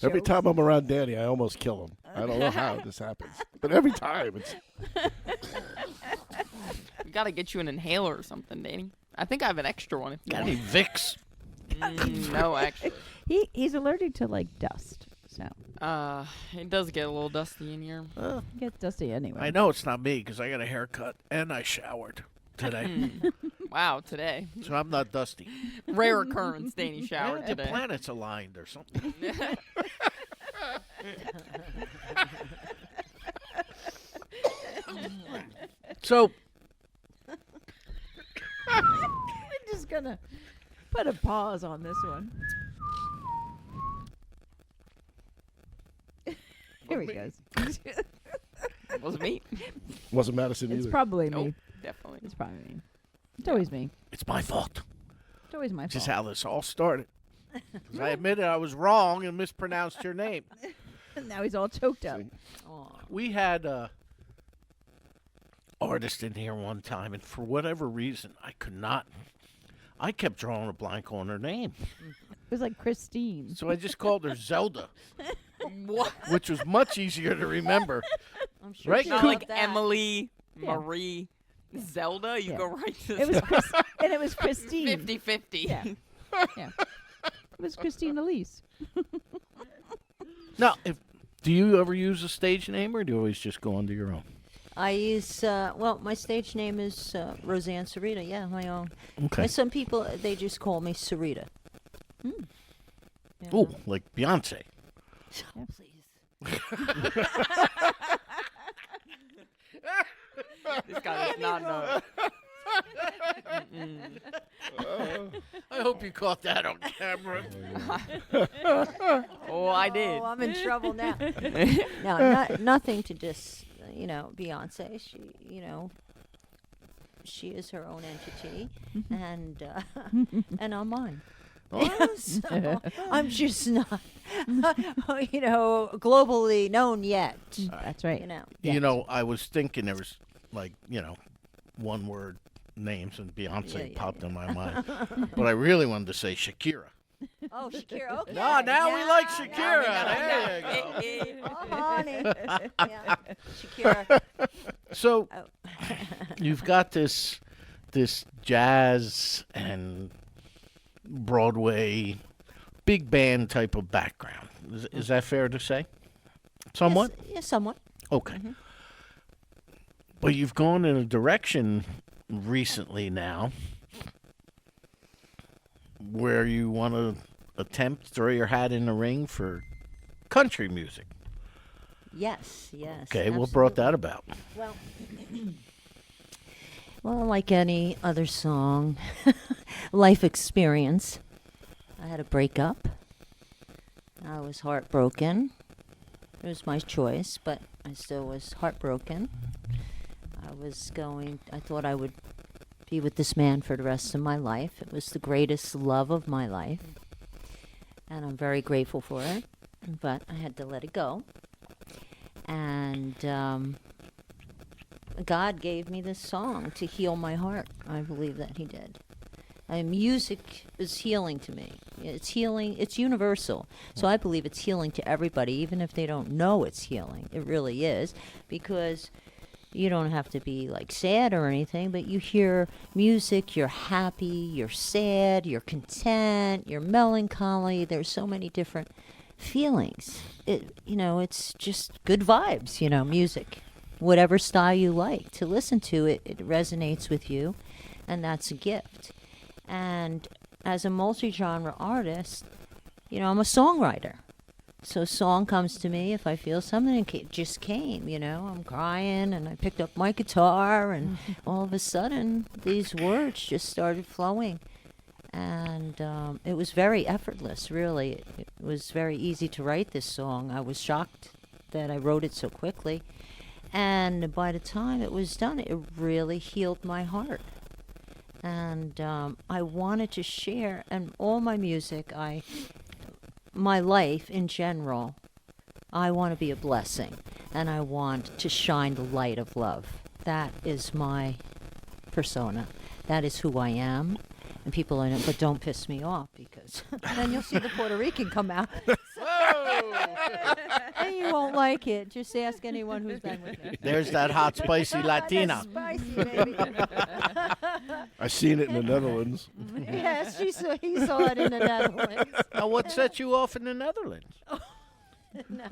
Every time I'm around Danny, I almost kill him. I don't know how this happens, but every time it's. We gotta get you an inhaler or something, Danny. I think I have an extra one if you Got want. any Vicks? No, actually. He's allergic to like dust, so It does get a little dusty in here. it gets dusty anyway. I know it's not me because I got a haircut and I showered today, Wow, today. so I'm not dusty. Rare occurrence, Danny showered The today. planets aligned or something. So I'm just gonna put a pause on this one. Here he goes. Wasn't me. Wasn't Madison It's either. probably Nope. me. Definitely. It's probably me. It's always me. it's my fault. It's always my Just fault. how this all started. 'Cause I admitted I was wrong and mispronounced your name. Now he's all choked up. Aw. We had a artist in here one time, and for whatever reason, I could not. I kept drawing a blank on her name, It was like Christine. so I just called her Zelda, What? which was much easier to remember. I'm sure Right, she Not Coop? loved like that. Emily, Yeah. Marie, Zelda. You Yeah. go right to It was and it was Christine. 50-50. Yeah. Yeah. It was Christine Elise. Now, do you ever use a stage name, or do you always just go under your own? I use, well, my stage name is Roseann Sureda. Yeah, my own. Okay. And some people, they just call me Sureda. Yeah. Oh, like Beyonce. Please. This guy does not know. I hope you caught that on camera. Oh, I did. Oh, I'm in trouble now. No, nothing to just, Beyonce. She is her own entity, and I'm mine. So, I'm just not, globally known yet. That's right. You know, I was thinking there was like, one word names and Beyonce Yeah, popped in my mind. But I really wanted to say Shakira. Oh, Shakira. Okay. No, now we like Yeah, Shakira. yeah, There you go. Oh, honey. Yeah. Shakira. So Oh. you've got this jazz and Broadway big band type of background. Is that fair to say? Somewhat? Yes, somewhat. Okay. But you've gone in a direction recently now where you want to attempt throw your hat in the ring for country music. Yes. Okay, what brought that absolutely. about? Well, like any other song, life experience. I had a breakup. I was heartbroken. It was my choice, but I still was heartbroken. I thought I would be with this man for the rest of my life. It was the greatest love of my life. And I'm very grateful for it. But I had to let it go. And God gave me this song to heal my heart. I believe that He did. Music is healing to me. It's healing. It's universal. So I believe it's healing to everybody, even if they don't know it's healing. It really is, because you don't have to be like sad or anything, but you hear music, you're happy, you're sad, you're content, you're melancholy. There's so many different feelings. It's just good vibes, music. Whatever style you like to listen to, it resonates with you, and that's a gift. And as a multi-genre artist, I'm a songwriter. So a song comes to me if I feel something. It just came, I'm crying, and I picked up my guitar, and all of a sudden these words just started flowing. And it was very effortless, really. It was very easy to write this song. I was shocked that I wrote it so quickly. And by the time it was done, it really healed my heart. And I wanted to share, and all my music, my life in general, I want to be a blessing, and I want to shine the light of love. That is my persona. That is who I am. And people in it, but don't piss me off, because then you'll see the Puerto Rican come out. And you won't like it. Just ask anyone who's been with me. There's that hot, spicy Latina. That's spicy, baby. I seen it in the Netherlands. Yes, he saw it in the Netherlands. Now, what set you off in the Netherlands? No.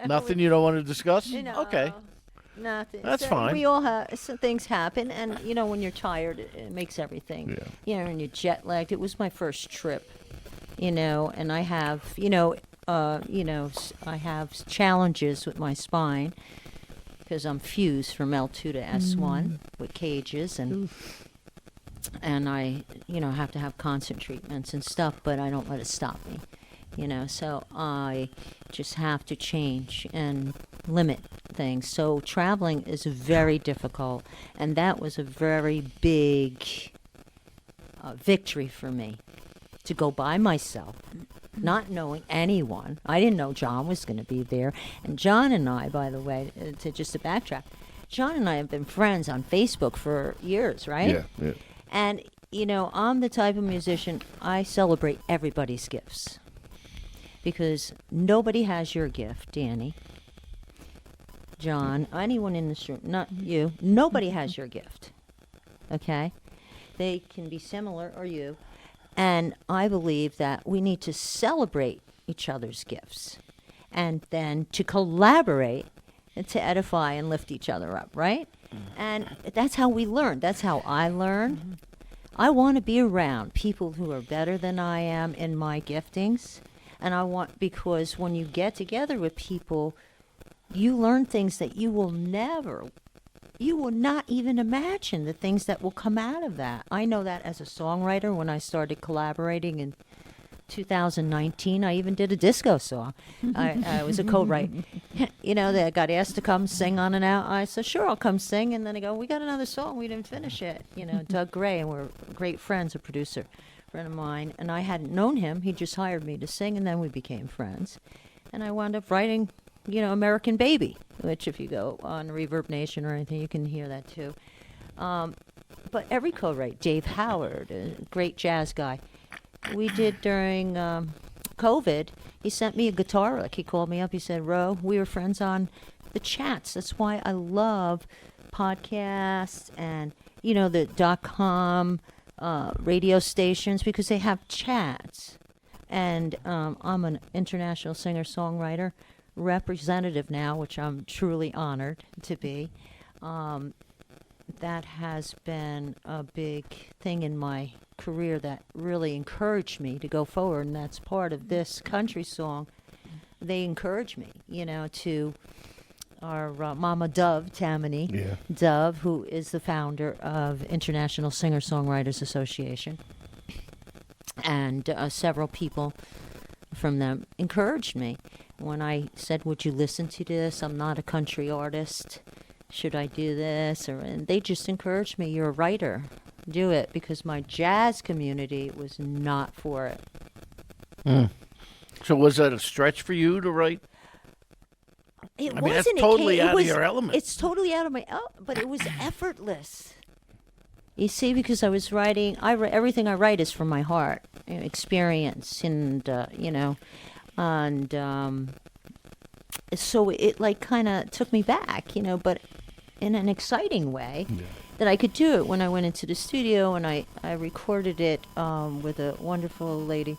Nothing you don't want to discuss? No, Okay. Nothing. That's So fine. We all have some things happen, and when you're tired, it makes everything. Yeah. And you're jet lagged. It was my first trip, and I have, I have challenges with my spine because I'm fused from L2 to S1 with cages, and I, have to have constant treatments and stuff, but I don't let it stop me. So I just have to change and limit things. So traveling is very difficult, and that was a very big victory for me, to go by myself, not knowing anyone. I didn't know John was going to be there. And John and I, by the way, to backtrack, John and I have been friends on Facebook for years, right? Yeah. And, I'm the type of musician, I celebrate everybody's gifts. Because nobody has your gift, Danny, John, anyone in this room, not you. Nobody has your gift. Okay? They can be similar, or you. And I believe that we need to celebrate each other's gifts, and then to collaborate and to edify and lift each other up, right? And that's how we learn. That's how I learn. I want to be around people who are better than I am in my giftings. And because when you get together with people, you learn things that you will not even imagine, the things that will come out of that. I know that as a songwriter, when I started collaborating in 2019, I even did a disco song. I was a co-writer. They got asked to come sing on and out. I said, sure, I'll come sing. And then they go, we got another song. We didn't finish it. Doug Gray, and we're great friends, a producer friend of mine, and I hadn't known him. He just hired me to sing, and then we became friends. And I wound up writing, American Baby, which if you go on Reverb Nation or anything, you can hear that too. But every co-write, Dave Howard, a great jazz guy, we did during COVID. He sent me a guitar lick. He called me up. He said, Ro, we were friends on the chats. That's why I love podcasts and, the .com radio stations, because they have chats. And I'm an international singer-songwriter representative now, which I'm truly honored to be. That has been a big thing in my career that really encouraged me to go forward, and that's part of this country song. They encourage me, to our Mama Dove Tammany, Dove, who is the founder of International Singer-Songwriters Association, and several people from them encouraged me. When I said, would you listen to this? I'm not a country artist. Should I do this? And they just encouraged me. You're a writer. Do it. Because my jazz community was not for it. So was that a stretch for you to write? It I wasn't. mean, that's totally out of your element. It's totally out of my but it was effortless. You see, because I was writing, everything I write is from my heart, experience, and so it like kind of took me back, but in an exciting way, that I could do it. When I went into the studio and I recorded it with a wonderful lady,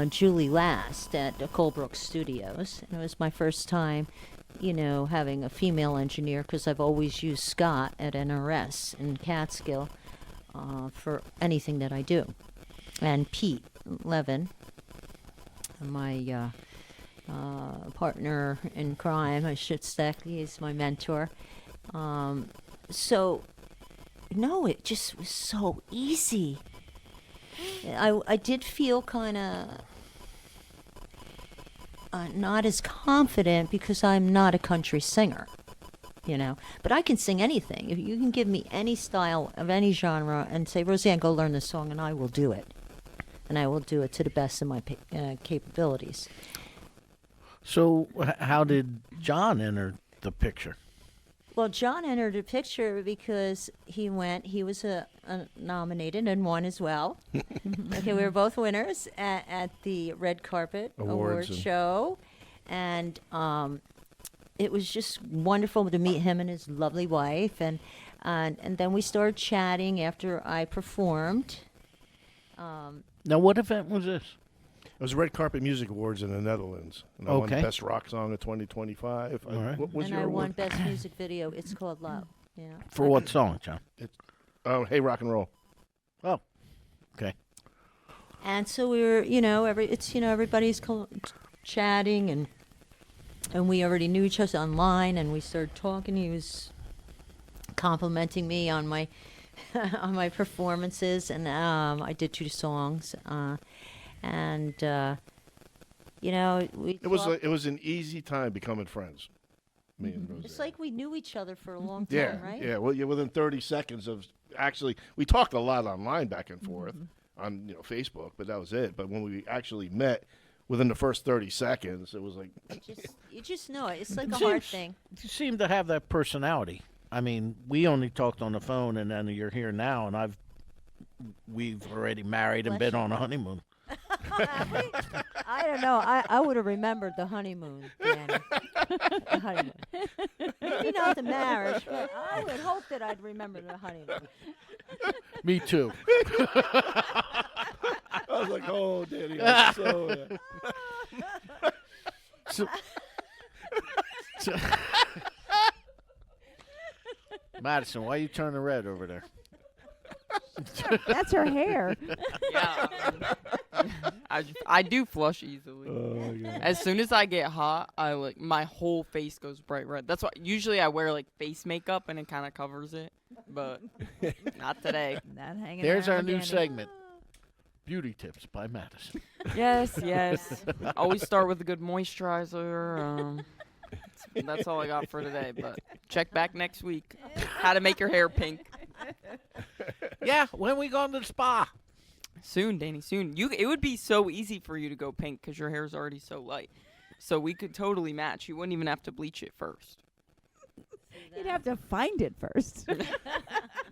Julie Last at Colebrook Studios. And it was my first time, having a female engineer, because I've always used Scott at NRS in Catskill for anything that I do. And Pete Levin, my partner in crime, I should say, he's my mentor. So, no, it just was so easy. I did feel kind of not as confident because I'm not a country singer. you know. But I can sing anything. If you can give me any style of any genre and say, Roseann, go learn this song, and I will do it. And I will do it to the best of my capabilities. So, how did John enter the picture? Well, John entered the picture because he was nominated and won as well. Okay, we were both winners at the Red Carpet Award show. And it was just wonderful to meet him and his lovely wife. And then we started chatting after I performed. Now, what event was this? It was Red Carpet Music Awards in the Netherlands. And I won Best Rock Song of 2025. All right. What was and your I won award? Best Music Video. It's called Love. Yeah. For what song, John? Oh, Hey Rock and Roll. Oh, okay. And so we were, everybody's chatting, and we already knew each other online, and we started talking. He was complimenting me on my on my performances, and I did 2 songs, and we. It was an easy time becoming friends. Me and Roseann. It's like we knew each other for a long time, Yeah, right? yeah. Well, within 30 seconds of actually, we talked a lot online back and forth on Facebook, but that was it. But when we actually met, within the first 30 seconds, it was like You just know it. It's like a hard thing. You seem to have that personality. I mean, we only talked on the phone, and then you're here now, and we've already married and been on a honeymoon. I don't know. I would have remembered the honeymoon, Danny. The honeymoon. Maybe not the marriage, but I would hope that I'd remember the honeymoon. Me too. I was like, oh, Danny, I'm so. So Madison, why are you turning red over there? That's her hair. Yeah. I do flush easily. Oh, God. As soon as I get hot, my whole face goes bright red. That's why usually I wear like face makeup and it kind of covers it, but not today. Not hanging There's around our with new Danny. segment, Beauty Tips by Madison. Yes. Always start with a good moisturizer. That's all I got for today, but check back next week. How to make your hair pink. Yeah, when we going to the spa? Soon, Danny, soon. It would be so easy for you to go pink because your hair is already so light. So we could totally match. You wouldn't even have to bleach it first. You'd have to find it first.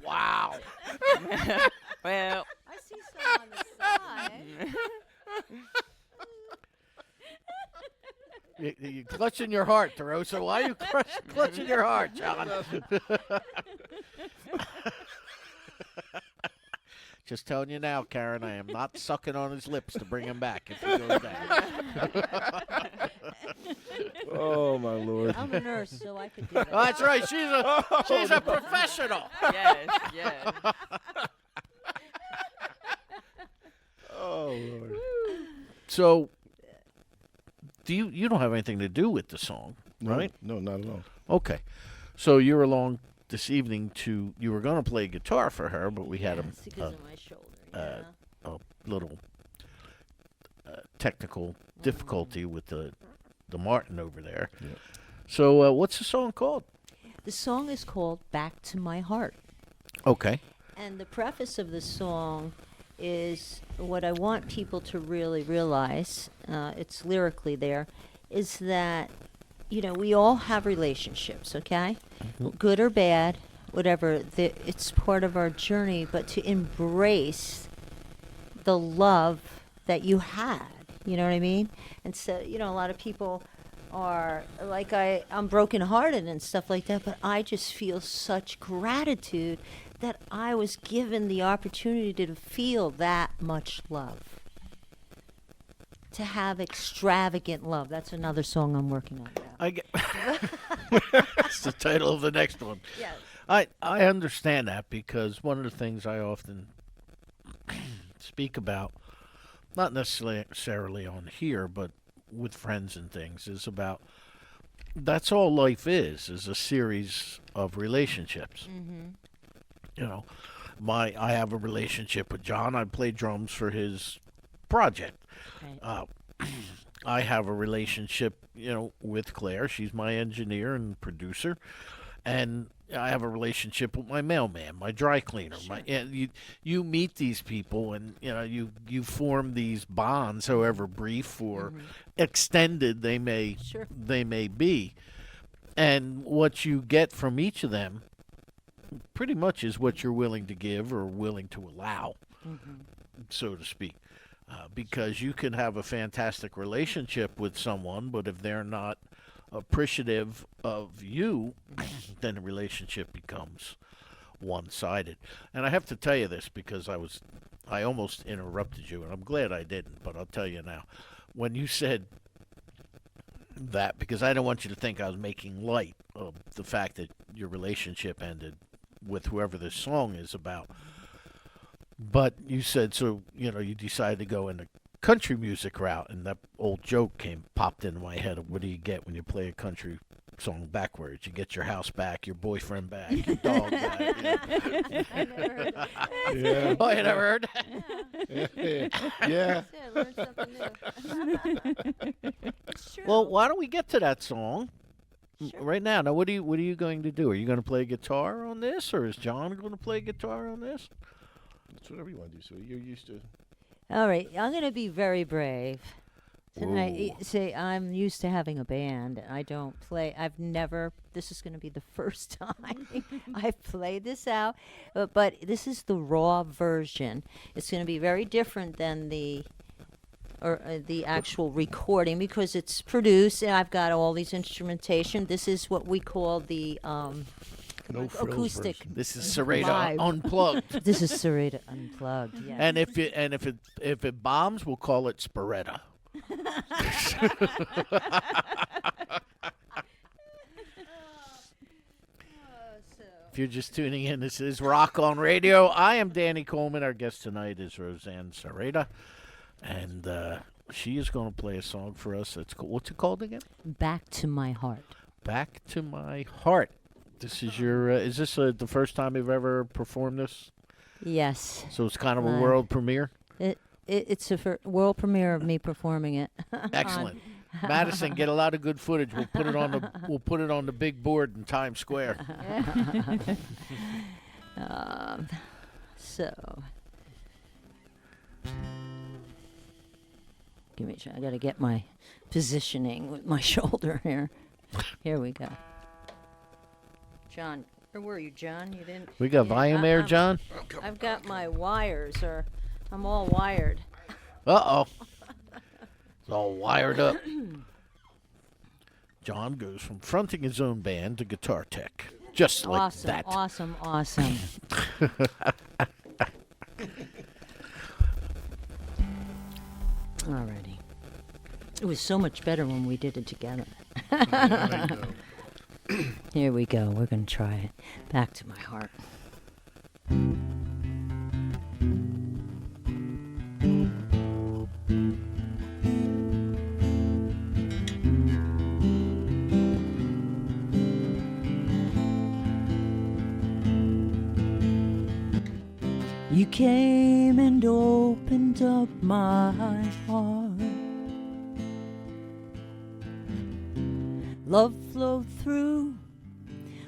Wow. Well, I see some on the side. You clutching your heart, Derosa. Why are you clutching your heart, John? Just telling you now, Karen, I am not sucking on his lips to bring him back if he goes down. Oh, my Lord. I'm a nurse, so I could do that. Oh, that's right. She's a professional. yes. Oh, Lord. So, you don't have anything to do with the song, right? No, not at all. Okay. So you're along this evening you were going to play guitar for her, but we had It's because of my shoulder. a little technical difficulty with the Martin over there. Yeah. So what's the song called? The song is called Back to My Heart. Okay. And the preface of the song is what I want people to really realize, it's lyrically there, is that, we all have relationships, okay? Good or bad, whatever. It's part of our journey, but to embrace the love that you had, you know what I mean? And so, a lot of people are like, I'm brokenhearted and stuff like that, but I just feel such gratitude that I was given the opportunity to feel that much love. To have extravagant love. That's another song I'm working on now. I get. That's the title of the next one. Yes. I understand that because one of the things I often speak about, not necessarily on here, but with friends and things, is about that's all life is a series of relationships. Mm-hmm. I have a relationship with John. I play drums for his project. Right. I have a relationship, with Claire. She's my engineer and producer. and I have a relationship with my mailman, my dry cleaner. And you meet these people, and you form these bonds, however brief or extended they may Sure. be, and what you get from each of them pretty much is what you're willing to give or willing to allow, so to speak. Because you can have a fantastic relationship with someone, but if they're not appreciative of you, then the relationship becomes one-sided. And I have to tell you this because I almost interrupted you, and I'm glad I didn't, but I'll tell you now. When you said that, because I don't want you to think I was making light of the fact that your relationship ended with whoever this song is about. But you said, so, you decided to go in the country music route, and that old joke popped into my head of what do you get when you play a country song backwards? You get your house back, your boyfriend back, your dog back. I never heard that. Yeah. Oh, you never heard that? Yeah. I learned something new. It's true. Well, why don't we get to that song Sure. right now? Now, what are you going to do? Are you going to play guitar on this, or is John going to play guitar on this? It's whatever you want to do. So you're used to. All right, I'm going to be very brave. Whoa. Say, I'm used to having a band. And I don't play. This is going to be the first time I've played this out. But this is the raw version. It's going to be very different than the actual recording because it's produced and I've got all these instrumentation. This is what we call the No frills acoustic. version. This is Sureda Live. Unplugged. This is Sureda Unplugged. Yes. And if it bombs, we'll call it Sporetta. If you're just tuning in, this is Rock on Radio. I am Danny Coleman. Our guest tonight is Roseann Sureda, and she is going to play a song for us. What's it called again? Back to My Heart. Back to My Heart. This is your. Is this the first time you've ever performed this? Yes. So it's kind of a Right. world premiere. It's a world premiere of me performing it. Excellent. Madison, get a lot of good footage. We'll put it on the big board in Times Square. So, give me. I got to get my positioning with my shoulder here. Here we go. John, where were you, John? You didn't. We got volume there, John. I've got my wires, I'm all wired. Uh-oh. It's all wired up. John goes from fronting his own band to guitar tech. Just like Awesome, that. awesome. Alrighty. It was so much better when we did it together. There you go. Here we go. We're going to try it. Back to My Heart. You came and opened up my heart. Love flowed through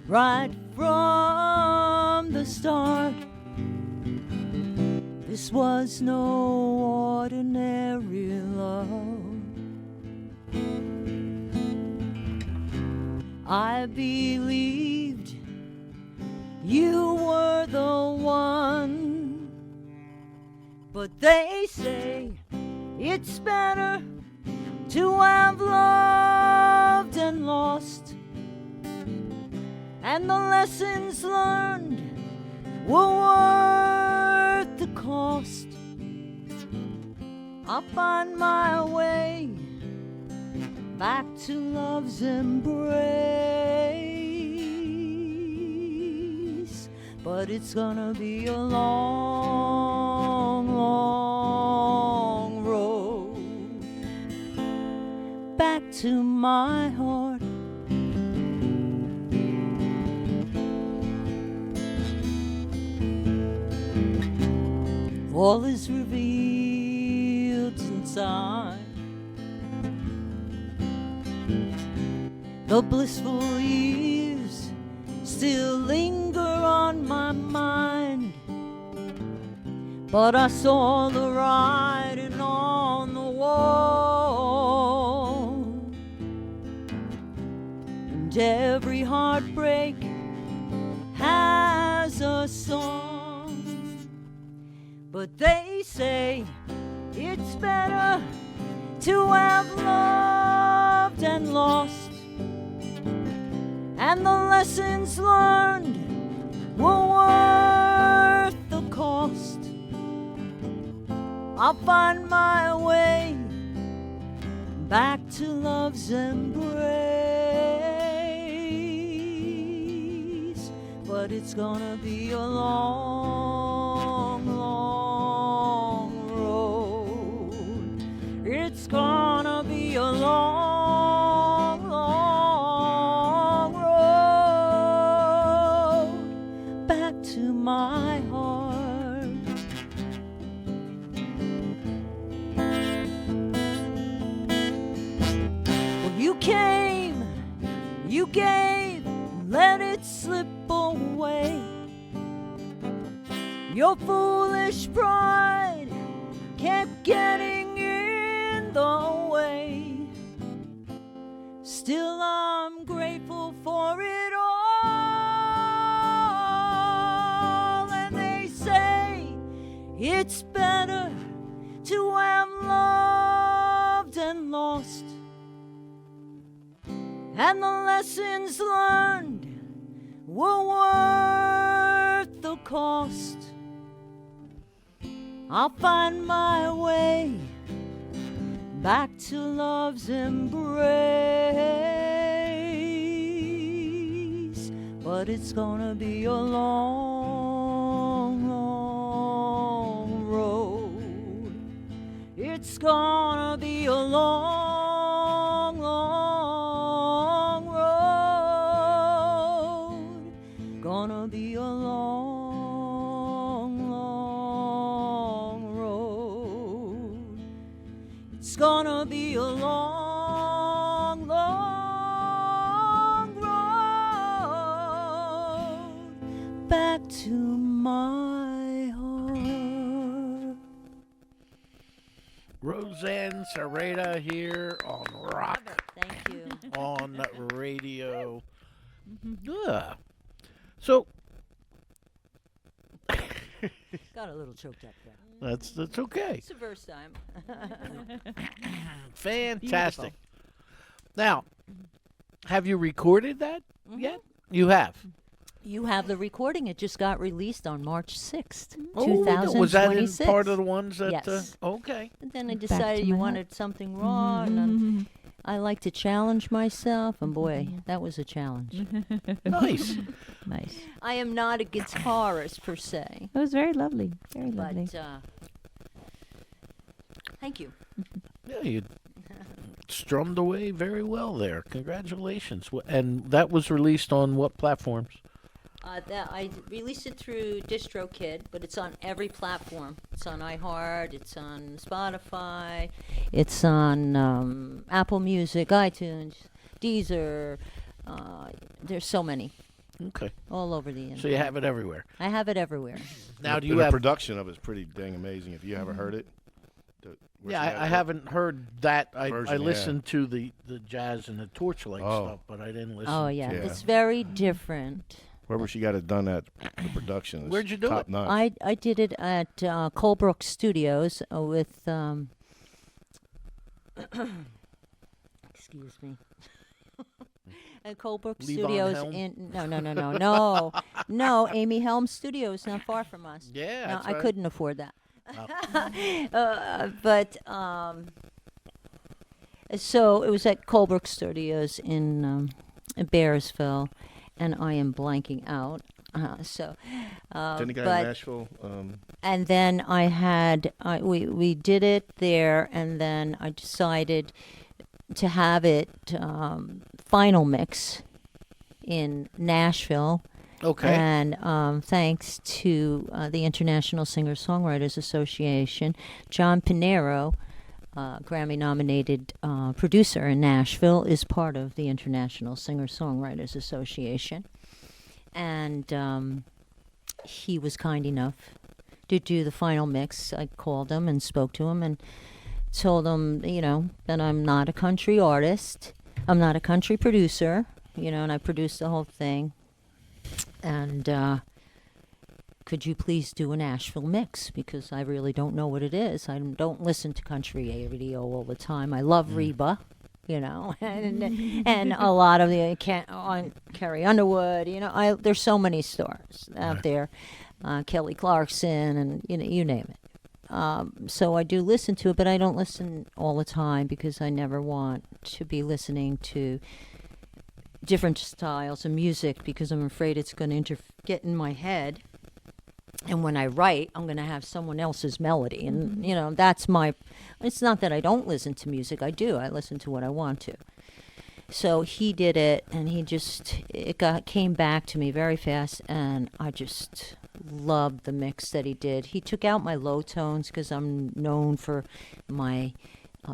right from the start. This was no ordinary love. I believed you were the one, but they say it's better to have loved and lost, and the lessons learned were worth the cost. I'll find my way back to love's embrace, but it's gonna be a long, long road back to my heart. All is revealed inside. The blissful years still linger on my mind. But I saw the writing on the wall, and every heartbreak has a song. But they say it's better to have loved and lost, and the lessons learned were worth the cost. I'll find my way back to love's embrace, but it's gonna be a long, long road. It's gonna be a long, long road back to my heart. Well, you came, you gave, let it slip away. Your foolish pride kept getting in the way. Still, I'm grateful for it all. And they say it's better to have loved and lost, and the lessons learned were worth the cost. I'll find my way back to love's embrace, but it's gonna be a long, long road. It's gonna be a long, long road. Gonna be a long, long road. It's gonna be a long, long road back to my heart. Roseann Sureda here on Rock Thank you. on Radio. Yeah. So Got a little choked up there. that's okay. It's the first time. Fantastic. Now, have you recorded that yet? You have. You have the recording. It just got released on March 6th, Oh, 2026. was that in part of the ones that? Yes. Okay. And then I Back to decided you my wanted something raw, and I like to challenge myself, and boy, that was a challenge. Nice. Nice. I am not a guitarist per se, It was very lovely. Very lovely. but thank you. Yeah, you strummed away very well there. Congratulations. And that was released on what platforms? That I released it through DistroKid, but it's on every platform. It's on iHeart, it's on Spotify, it's on Apple Music, iTunes, Deezer. There's so many, Okay. all over the internet. So you have it everywhere. I have it everywhere. Now, do And you the have? production of it is pretty dang amazing. If you haven't heard it, Yeah, I haven't heard that. I version, yeah. listened to the jazz and the torchlight Oh. stuff, but I didn't listen. Oh yeah, Yeah. it's very different. Wherever she got it done at, the production is Where'd you do top it? notch. I did it at Colebrook Studios with excuse me. At Colebrook Levon Studios Helm? in no Amy Helm Studios, not far from us. Yeah, No, that's I right. couldn't afford that. Oh. But so it was at Colebrook Studios in Bearsville, and I am blanking out. Didn't the guy but in Nashville? and then I had we did it there, and then I decided to have it final mix in Nashville. Okay. And thanks to the International Singer-Songwriters Association, John Pinero, Grammy-nominated producer in Nashville, is part of the International Singer-Songwriters Association. And he was kind enough to do the final mix. I called him and spoke to him and told him, that I'm not a country artist. I'm not a country producer, and I produced the whole thing. And could you please do a Nashville mix? Because I really don't know what it is. I don't listen to country radio all the time. I love Reba, and a lot of the Carrie Underwood. There's so many stars out there, Kelly Clarkson, and you name it. So I do listen to it, but I don't listen all the time because I never want to be listening to different styles of music because I'm afraid it's going to get in my head. And when I write, I'm going to have someone else's melody. And, that's it's not that I don't listen to music. I do. I listen to what I want to. So he did it, and came back to me very fast, and I just loved the mix that he did. He took out my low tones because I'm known for my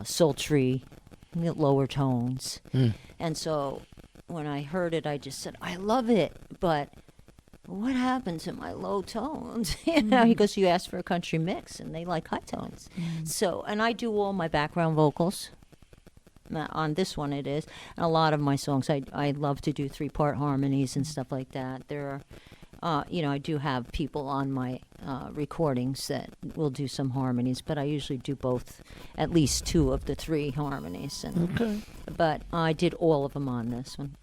sultry lower tones. And so when I heard it, I just said, I love it, but what happened to my low tones? He goes, you asked for a country mix, and they like high tones. So, and I do all my background vocals. On this one it is. And a lot of my songs, I love to do 3-part harmonies and stuff like that. There are, I do have people on my recordings that will do some harmonies, but I usually do both, at least 2 of the 3 harmonies. And, but I did all of them on this one.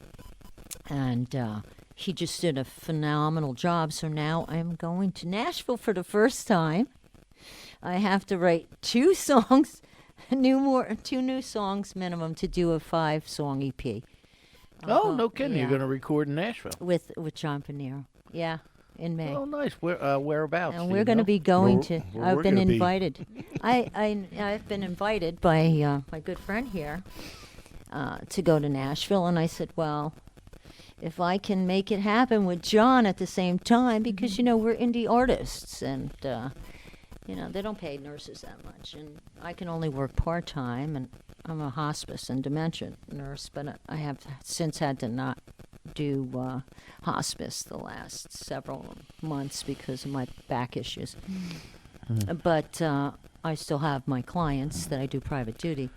And he just did a phenomenal job. So now I'm going to Nashville for the first time. I have to write 2 songs, 2 new songs minimum to do a 5-song EP. No kidding. Yeah. You're going to record in Nashville. With John Panero. Yeah, in May. Oh, nice. Whereabouts? And do we're you going to know? be going to. where I've we're been gonna be. invited. I've been invited by my good friend here to go to Nashville, and I said, well, if I can make it happen with John at the same time, because we're indie artists, and they don't pay nurses that much, and I can only work part-time, and I'm a hospice and dementia nurse, but I have since had to not do hospice the last several months because of my back issues. But I still have my clients that I do private duty.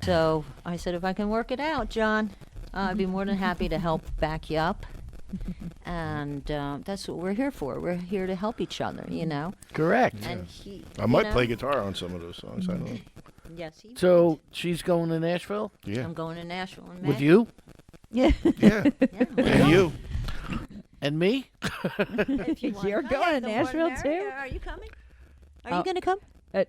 So I said, if I can work it out, John, I'd be more than happy to help back you up. And that's what we're here for. We're here to help each other, Correct. And I might play guitar on some of those songs. I don't know. Yes, he So might. she's going to Nashville Yeah. I'm going to Nashville in May. with you Yeah. Yeah. Yeah. And you. and me? If you want. You're Yeah, going to the more Nashville, merrier. too? Are you coming? Are Oh. you going to come?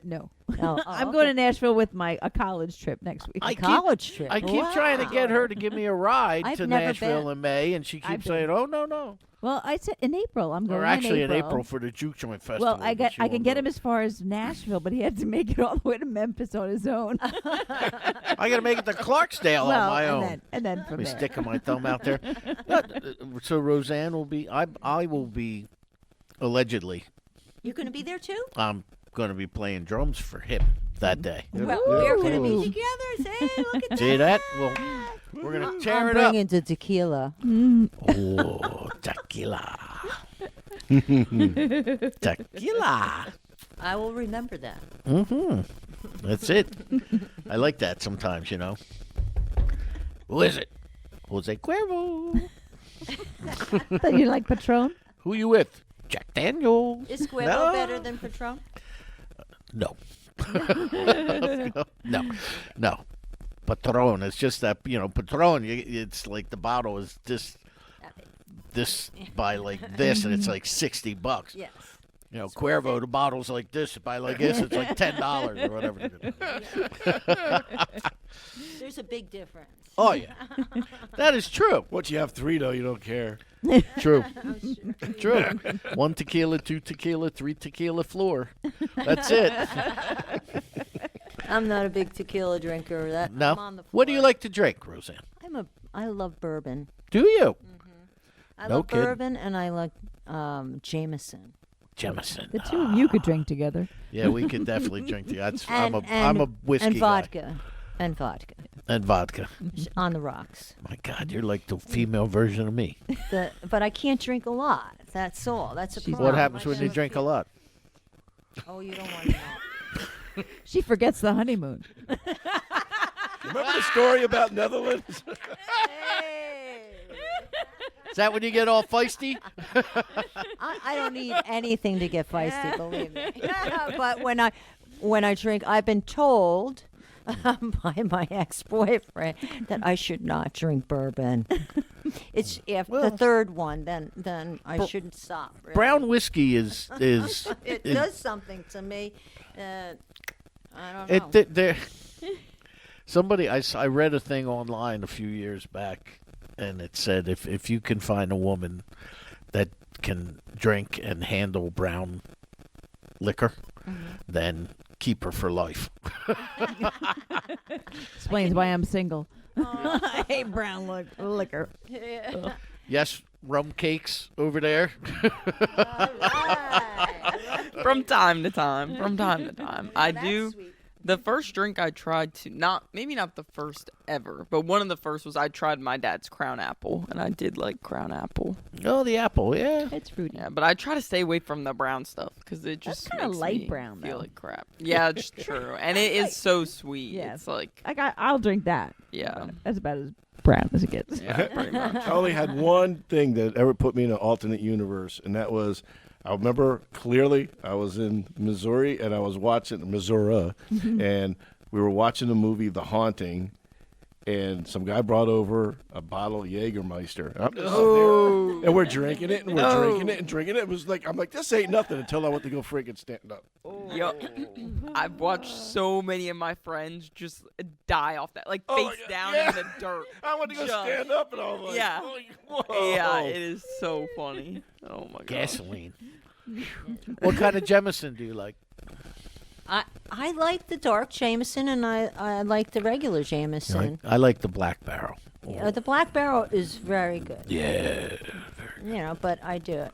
No. Oh, I'm going to Nashville with a college trip next week. I keep- college trip. I keep trying to get her to give me a ride I've to never Nashville been. in May, and she I've keeps saying, "Oh no." Well, I said in April. I'm going Or actually in in April for the Juke Joint Festival. Well, I but she can won't get go. him as far as Nashville, but he had to make it all the way to Memphis on his own. I got to make it to Clarksdale on my own. and then from Let me there. sticking my thumb out there. So Roseann will be. I will be. Allegedly, You going to be there too? I'm going to be playing drums for him that day. Well, we're going to be together. Say, look at See that? Well, we're gonna tear I'm it up. bringing the tequila. Oh, tequila. Tequila. I will remember that. That's it. I like that sometimes, Who is it? Jose Cuervo. Thought you like Patron? Who you with? Jack Daniels. Is Cuervo No. better than Patron? No. No. Patron. It's just that, Patron, it's like the bottle is this by like this, and it's like $60. Yes. Cuervo, the bottle's like this, by like this, it's like $10 or whatever. There's a big difference. Oh, yeah. That is true. Once you have 3, though, you don't care. True. True. 1 tequila, 2 tequila, 3 tequila floor. That's it. I'm not a big tequila drinker. I'm No. on the What do you floor. like to drink, Roseann? I love bourbon. Do you? I No love kidding. bourbon, and I like Jameson. Jemison. The two of you could drink together. Yeah, we could definitely drink. I'm And a whiskey and guy. vodka. And vodka. And vodka. On the rocks. My God, you're like the female version of me. But I can't drink a lot. That's all. That's a problem. What happens I when you never drink a feel- lot? Oh, you don't want to know. She forgets the honeymoon. Remember the story about Netherlands? Is that when you get all feisty? I don't need anything to get feisty, believe me. But when I drink, I've been told by my ex-boyfriend that I should not drink bourbon. It's after the third one, then I shouldn't stop. Really. Brown whiskey is It does something to me. I don't know. there. Somebody I read a thing online a few years back, and it said if you can find a woman that can drink and handle brown liquor, then keep her for life. Explains why I'm single. I hate brown liquor. Yes, rum cakes over there. From time to time. I do. The first drink I tried maybe not the first ever, but one of the first was I tried my dad's Crown Apple, and I did like Crown Apple. Oh, the apple, yeah. It's fruity. Yeah, but I try to stay away from the brown stuff because it just That's kinda makes light me brown, feel though. like crap. Yeah, it's true, and it is so sweet. Yeah. It's like I'll drink that. yeah, That's about as brown as it gets. yeah, pretty much. I only had one thing that ever put me in an alternate universe, and that was, I remember clearly, I was in Missouri, and I was watching Missouri, and we were watching the movie The Haunting, and some guy brought over a bottle of Jägermeister. And I'm just sitting there, and we're drinking it, and we're drinking it, and drinking it. It was like, I'm like, this ain't nothing until I went to go freaking stand up. Yo, I've watched so many of my friends just die off that, like Oh my face God, down yeah. in the dirt. I went to go Just- stand up, and I was like, Yeah. whoa. Yeah, it is so funny. Oh my god. Gasoline. What kind of Jameson do you like? I like the dark Jameson, and I like the regular Jameson. I like the Black Barrel. The Black Barrel is very good. Yeah. You know, but I do it.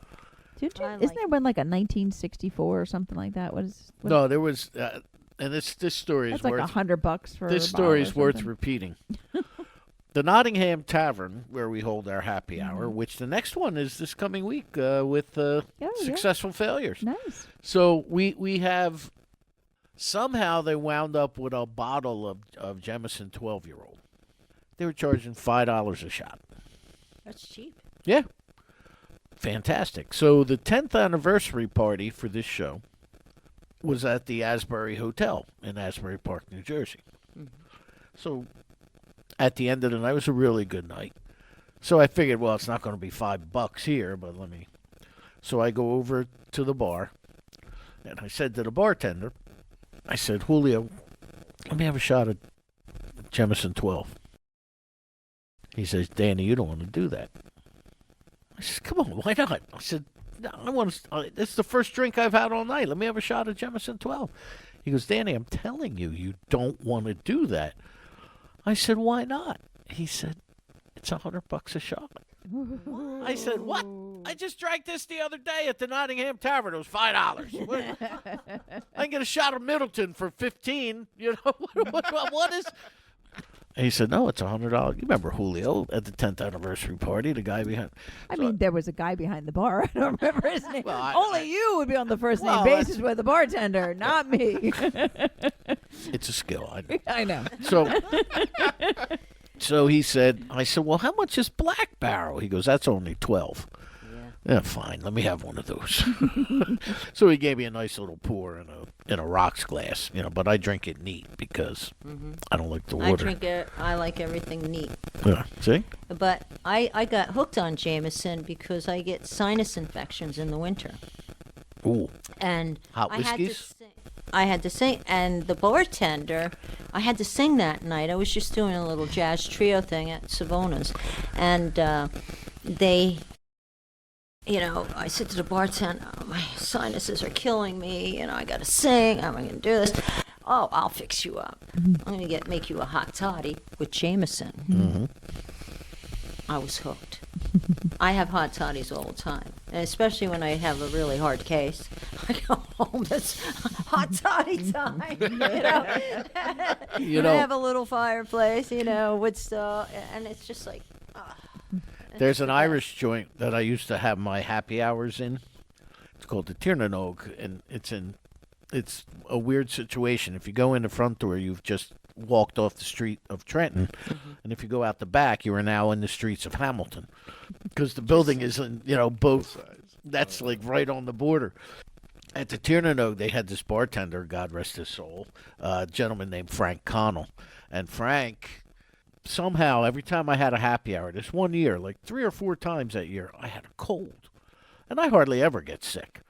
I Isn't like- there one like a 1964 or something like that? What No, there was, and this story is That's like worth. $100 for This a bottle story or is worth something. repeating. The Nottingham Tavern, where we hold our happy hour, which the next one is this coming week with yeah. successful failures. Nice. So we have somehow they wound up with a bottle of Jameson 12-year-old. They were charging $5 a shot. That's cheap. Yeah. Fantastic. So the 10th anniversary party for this show was at the Asbury Hotel in Asbury Park, New Jersey. So at the end of the night, it was a really good night. So I figured, well, it's not going to be $5 here, but So I go over to the bar, and I said to the bartender, I said, Julio, let me have a shot of Jameson 12. He says, Danny, you don't want to do that. I said, come on, why not? I said, no, I want to. This is the first drink I've had all night. Let me have a shot of Jameson 12. He goes, Danny, I'm telling you, you don't want to do that. I said, why not? He said, it's $100 a shot. I said, what? I just drank this the other day at the Nottingham Tavern. It was $5. I can get a shot of Middleton for $15. You know, what is... And he said, no, it's $100. You remember Julio at the 10th anniversary party, the guy behind... I mean, there was a guy behind the bar. I don't remember his name. Well, Only you would be on the first Well, name basis with the bartender, not me. It's a skill. I know. So he said, I said, well, how much is Black Barrel? He goes, that's only 12. Yeah, fine. Let me have one of those. So he gave me a nice little pour in a rocks glass, but I drink it neat because I don't like the water. I like everything neat. Yeah, see? But I got hooked on Jameson because I get sinus infections in the winter. Ooh. And Hot I had to whiskeys? I had to sing, and the bartender, I had to sing that night. I was just doing a little jazz trio thing at Savona's, and they, I said to the bartender, oh, my sinuses are killing me, I got to sing, how am I going to do this? Oh, I'll fix you up. I'm going to make you a hot toddy with Jameson. I was hooked. I have hot toddies all the time, and especially when I have a really hard case. I go home, it's hot toddy time, You And know- I have a little fireplace, with stuff, and it's just like, There's an Irish joint that I used to have my happy hours in. It's called the Tirnanog, and it's a weird situation. If you go in the front door, you've just walked off the street of Trenton, and if you go out the back, you are now in the streets of Hamilton, because the building is in both sides. That's like right on the border. At the Tirnanog, they had this bartender, God rest his soul, a gentleman named Frank Connell, and Frank. Somehow, every time I had a happy hour, this one year, like 3 or 4 times that year, I had a cold. And I hardly ever get sick.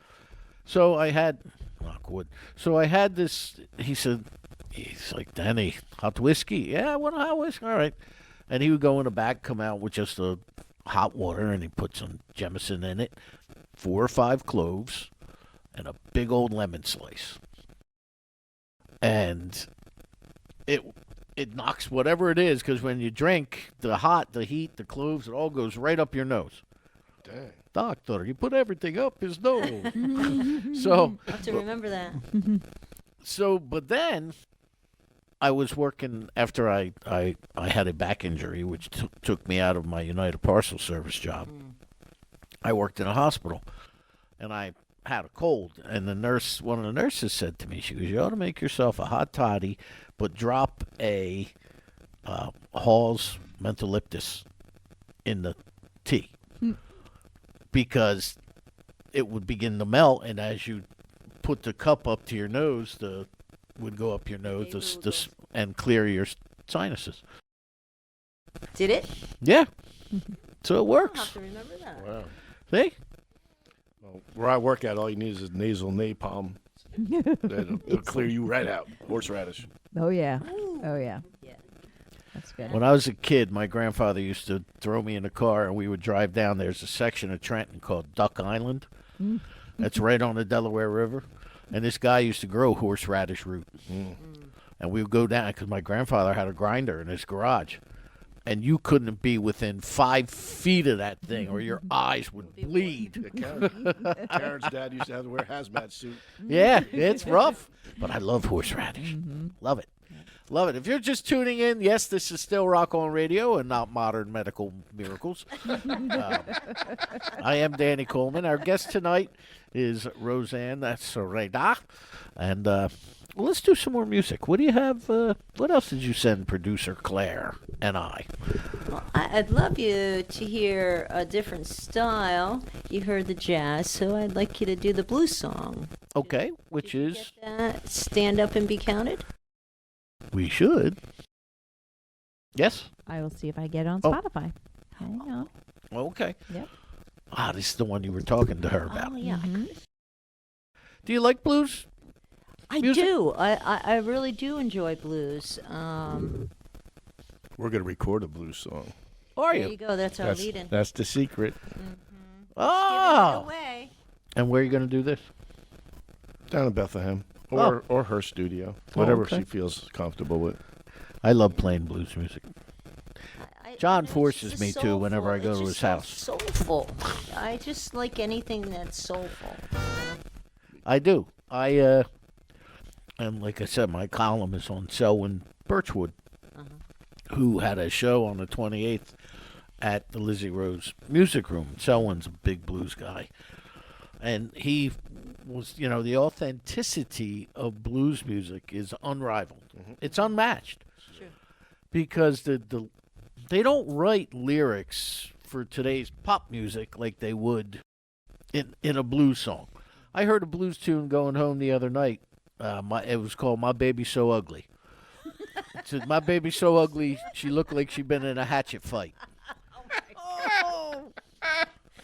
So I had, knock wood, this, he's like, Danny, hot whiskey? Yeah, I want a hot whiskey. All right. And he would go in the back, come out with just a hot water, and he put some Jemison in it, 4 or 5 cloves, and a big old lemon slice. And it knocks whatever it is, because when you drink, the hot, the heat, the cloves, it all goes right up your nose. Dang. Doctor, you put everything up his nose. So, I have to remember that. but then I was working after I had a back injury, which took me out of my United Parcel Service job. I worked in a hospital, and I had a cold, and one of the nurses said to me, she goes, you ought to make yourself a hot toddy, but drop a Hall's Mentholyptus in the tea, because it would begin to melt, and as you put the cup up to your nose, would go up your nose and clear your sinuses. Did it? Yeah. So it I'll works. have to remember that. Wow. See? Well, where I work at, all you need is nasal napalm. It'll clear you right out. Horseradish. Oh yeah. Oh yeah. Yeah. That's good. When I was a kid, my grandfather used to throw me in a car, and we would drive down. There's a section of Trenton called Duck Island. That's right on the Delaware River. And this guy used to grow horseradish root. And we would go down, because my grandfather had a grinder in his garage. And you couldn't be within 5 feet of that thing, or your eyes would bleed. Karen's dad used to have to wear a hazmat suit. Yeah, it's rough. But I love horseradish. Love it. Love it. If you're just tuning in, yes, this is still Rock On Radio and not Modern Medical Miracles. I am Danny Coleman. Our guest tonight is Roseann Sureda. And let's do some more music. What do you have? What else did you send producer Claire and I? Well, I'd love you to hear a different style. You heard the jazz, so I'd like you to do the blues song. Okay, which Did you is? get that? Stand Up and Be Counted? We should. Yes? I will see if I get it on Oh. Spotify. Hang on. Okay. Yep. Ah, this is the one you were talking to her about. Oh, yeah. Do you like blues? I Music? do. I really do enjoy blues. We're going to record a blues song. Are There you? you go. That's our lead-in. That's the secret. Giving it Oh. away. And where are you going to do this? Down in Bethlehem. Or her studio. Whatever okay. she feels comfortable with. I love playing blues music. John it's forces just me to whenever I soulful. go to It's his just so house. Soulful. I just like anything that's soulful. I do. And like I said, my column is on Selwyn Birchwood, who had a show on the 28th at the Lizzie Rose Music Room. Selwyn's a big blues guy. And he was, the authenticity of blues music is unrivaled. It's unmatched. True. Because they don't write lyrics for today's pop music like they would in a blues song. I heard a blues tune going home the other night. It was called "My Baby's So Ugly." It said, "My baby's so ugly, she looked like she'd been in a hatchet fight."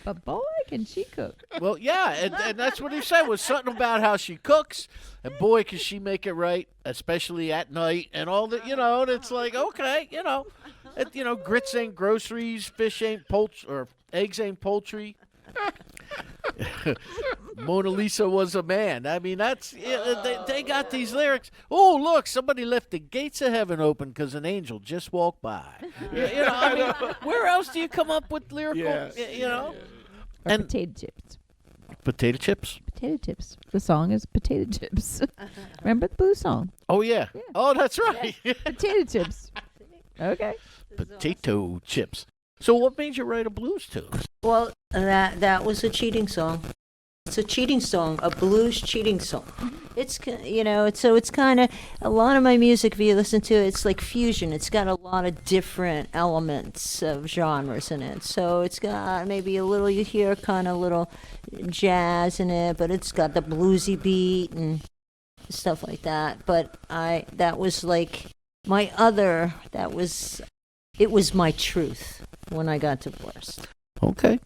But boy, can she cook. Well, yeah, and that's what he said, was something about how she cooks, and boy, can she make it right, especially at night, and all that, and it's like, okay, grits ain't groceries, fish ain't poultry, or eggs ain't poultry. Mona Lisa was a man. I mean, that's they got these lyrics. Oh, look, somebody left the gates of heaven open because an angel just walked by. I mean, where else do you come up with lyrical? Yes. Or And- potato chips. Potato chips. Potato chips. The song is potato chips. Remember the blues song? Oh yeah. Yeah. Oh, that's right. Potato chips. Okay. Potato chips. So, what made you write a blues tune? Well, that was a cheating song. It's a cheating song, a blues cheating song. It's it's kind of a lot of my music. If you listen to it, it's like fusion. It's got a lot of different elements of genres in it. So it's got maybe a little, you hear kind of little jazz in it, but it's got the bluesy beat and stuff like that. But that was like it was my truth when I got divorced. Okay.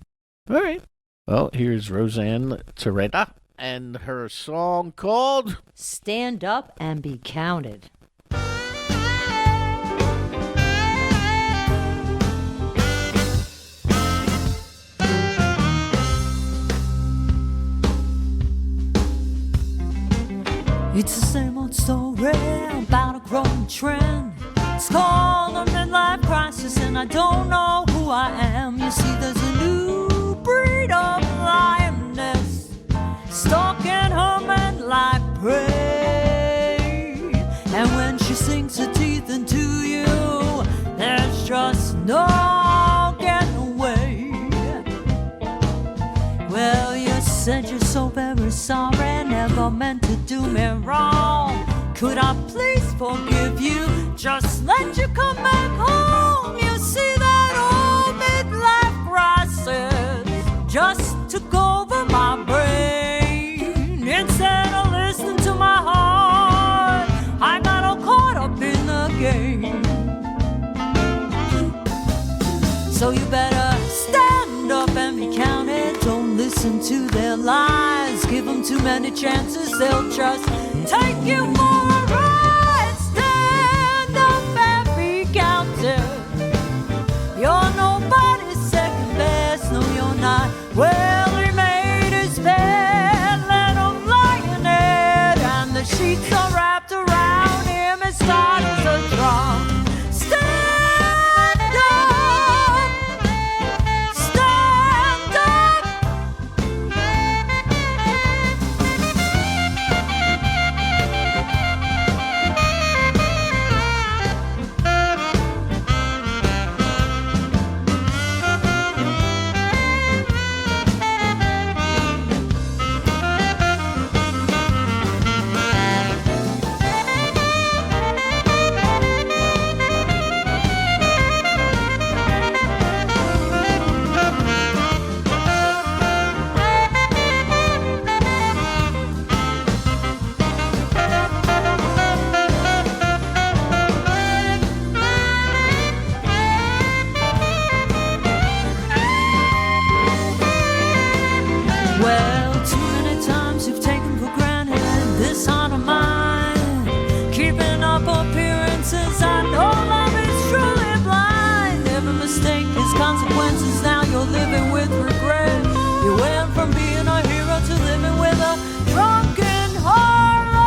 All right. Well, here's Roseann Sureda and her song called Stand Up and Be Counted. It's the same old story about a growing trend. It's called a midlife crisis, and I don't know who I am. You see, there's a new breed of lioness stalking her men like prey. And when she sinks her teeth into you, there's just no getting away. Well, you said you're so very sorry, never meant to do me wrong. Could I please forgive you? Just let you come back home. You see that old midlife crisis just took over my brain. Instead of listening to my heart, I got all caught up in the game. So you better stand up and be counted. Don't listen to their lies. Give them too many chances, they'll just take you for a ride. Stand up and be counted. You're nobody's second best. No, you're not. Well, he made his bed, let him lie in it, and the sheets are wrapped around him as tight as a drum. Stand up. Stand up. Well, too many times you've taken for granted this heart of mine, keeping up appearances. I know love is truly blind. Every mistake has consequences. Now you're living with regret. You went from being a hero to living with a drunken harlot.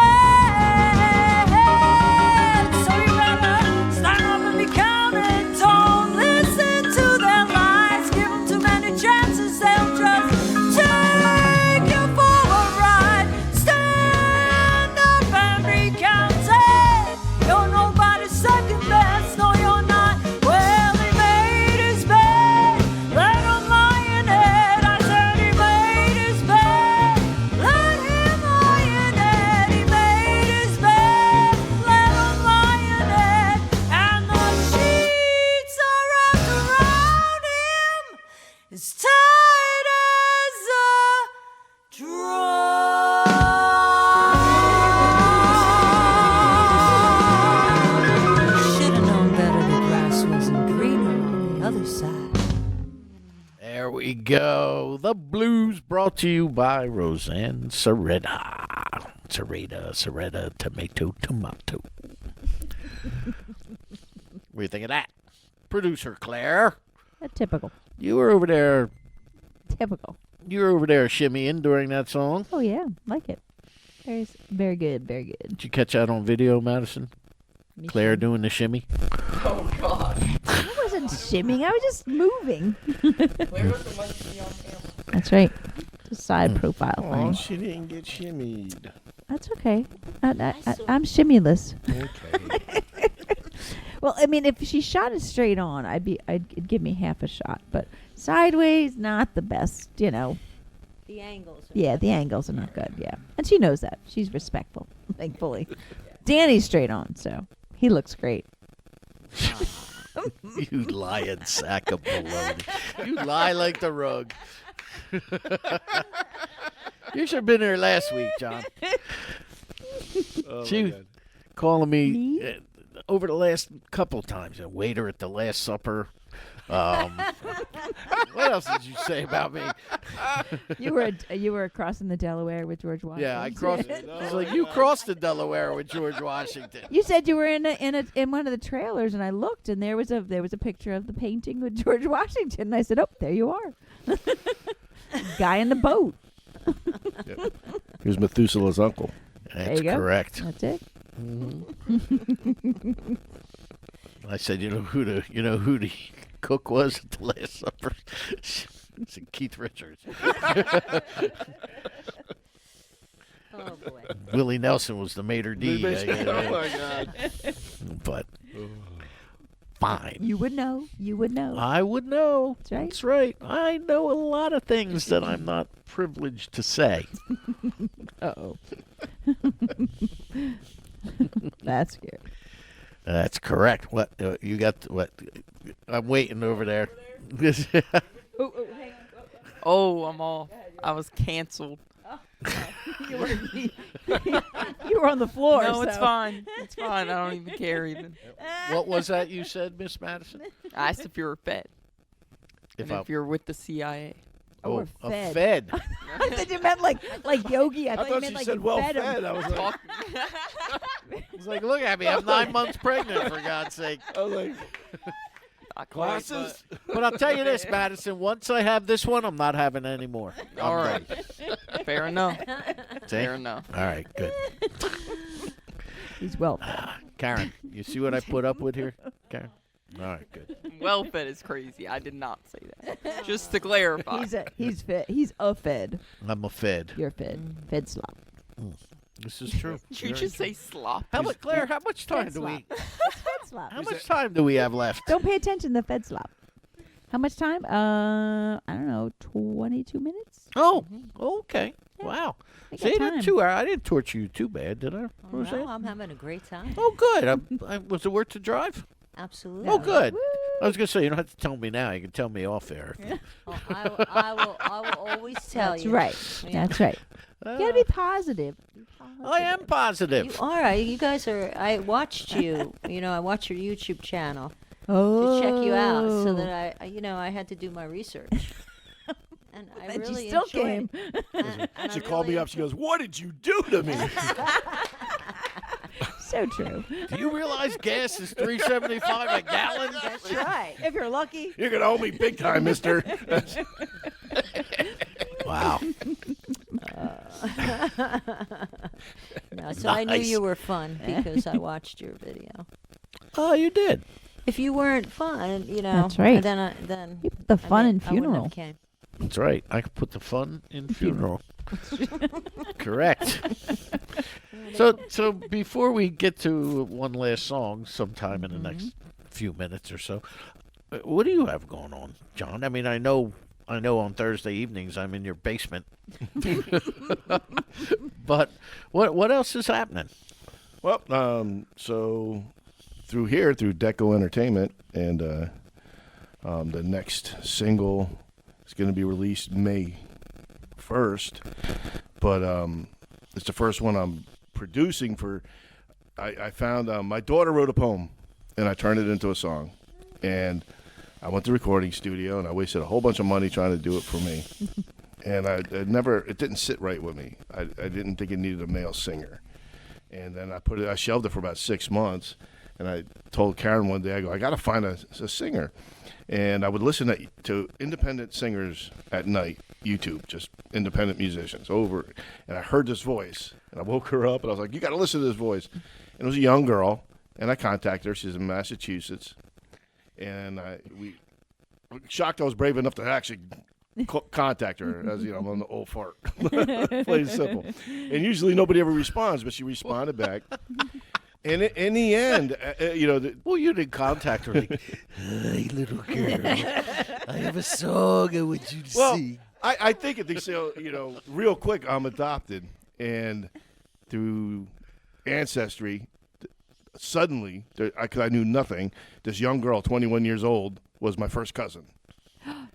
So you better stand up and be counted. Don't listen to their lies. Give them too many chances. They'll just take you for a ride. Stand up and be counted. You're nobody's second best. No, you're not. Well, he made his bed. Let him lie in it. I said he made his bed. Let him lie in it. He made his bed. Let him lie in it. And the sheets are wrapped around him as tight as a drum. Should've known better. The grass wasn't greener on the other side. There we go. The blues brought to you by Roseann Sureda. Sureda, tomato. What do you think of that? Producer Claire, Typical. you were over there. Typical. You're over there shimmying during that song. Oh yeah, like it. Very good, very good. Did you catch that on video, Madison? Claire doing the shimmy. Oh gosh. I wasn't shimming. I was just moving. Claire doesn't like to be on camera. That's right. Just side profile Oh, thing. she didn't get shimmied. That's okay. I'm shimmyless. Okay. Well, I mean, if she shot it straight on, it'd give me half a shot. But sideways, not the best. You know. The angles. Yeah, the angles are not good. Yeah, and she knows that. She's respectful, thankfully. Danny's straight on, so he looks great. You lying sack of baloney. You lie like the rug. You should have been there last week, John. Oh, She- my God. Calling me Me? over the last couple times. A waiter at the Last Supper. What else did you say about me? You were crossing the Delaware with George Washington. Yeah, I crossed. It's like you crossed the Delaware with George Washington. You said you were in one of the trailers, and I looked, and there was a picture of the painting with George Washington. And I said, "Oh, there you are, guy in the boat." Here's Methuselah's uncle. That's you go. correct. That's it. I said, you know who the cook was at the Last Supper? It's Keith Richards. Oh boy. Willie Nelson was the maitre d'. Oh, my God. But fine. You would know. You would know. I would know. That's right. That's right. I know a lot of things that I'm not privileged to say. Uh-oh. That's scary. That's correct. What you got? What? I'm waiting over there. Oh, I'm off. I was canceled. You were on the floor. No, it's so- fine. It's fine. I don't even care even. What was that you said, Miss Madison? I asked if you were fed. If And if you're with the CIA. Or a fed. fed. I thought you meant like Yogi. I thought you meant like you fed him. I was like, It's like, look at me. I'm 9 months pregnant, for God's sake. I was like, Not quite, glasses? But I'll tell you this, Madison. Once I have this one, I'm not having any more. but- All right. Fair enough. See? Fair enough. All right, good. He's well. Karen, you see what I put up with here? Karen? All right, good. Well fed is crazy. I did not say that. Just to clarify. He's fed. He's a fed. I'm a fed. You're fed. Fed slop. This is true. Did you Very just true. say slop? How much, Claire? How much time Fed do we? Fed slop. How much time do we have left? Don't pay attention to the fed slop. How much time? I don't know. 22 minutes. Oh, okay. Wow. I got See, time. not 2 hours. I didn't torture you too bad, did I? Oh, Roseann? no, I'm having a great time. Oh, good. Was it worth the drive? Absolutely. Oh, good. Woo. I was gonna say you don't have to tell me now. You can tell me off air. Oh, I will always tell That's you. right. Yeah. That's right. You gotta be positive. Be I am positive. You are. You guys are. I watched you. I watched your YouTube channel Oh. to check you out, so that I had to do my research. And I And really she still enjoyed came. and she I called me really up. She goes, "What did you do to me?" So true. Do you realize gas is $3.75 a gallon? That's right. If you're lucky. You're gonna owe me big time, Mister. Wow. No, so I knew Nice. you were fun because I watched your video. Oh, you did. If you weren't fun, That's right. Then You put the fun in I wouldn't have funeral. came. That's right. I could put the fun in funeral. Correct. So before we get to one last song, sometime in the next few minutes or so, what do you have going on, John? I mean, I know on Thursday evenings I'm in your basement, but what else is happening? Well, so through Deko Entertainment, and the next single is going to be released May 1st, but it's the first one I'm producing for. I found my daughter wrote a poem, and I turned it into a song, and I went to the recording studio, and I wasted a whole bunch of money trying to do it for me, and it didn't sit right with me. I didn't think it needed a male singer. And then I shelved it for about 6 months, And I told Karen one day, I go, I got to find a singer. And I would listen to independent singers at night, YouTube, just independent musicians over. And I heard this voice, and I woke her up, and I was like, you got to listen to this voice. And it was a young girl, and I contacted her. She's in Massachusetts. And we shocked I was brave enough to actually contact her, as you know, I'm an old fart. Plain and simple. And usually nobody ever responds, but she responded back. And in the end, Well, you didn't contact her. Like, hey, little girl, I have a song I want you to sing. I think they say, real quick, I'm adopted, and through ancestry, suddenly, because I knew nothing, this young girl, 21 years old, was my first cousin.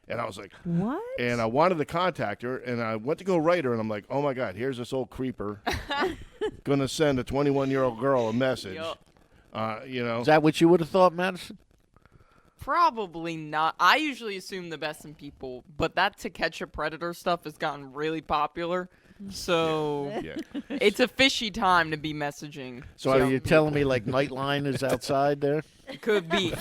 And I was like, what? And I wanted to contact her, and I went to go write her, and I'm like, oh, my God, here's this old creeper going to send a 21-year-old girl a message. Yep. Is that what you would have thought, Madison? Probably not. I usually assume the best in people, but that To Catch a Predator stuff has gotten really popular. So Yeah. it's a fishy time to be messaging. So are you telling me like Nightline is outside there? It could be.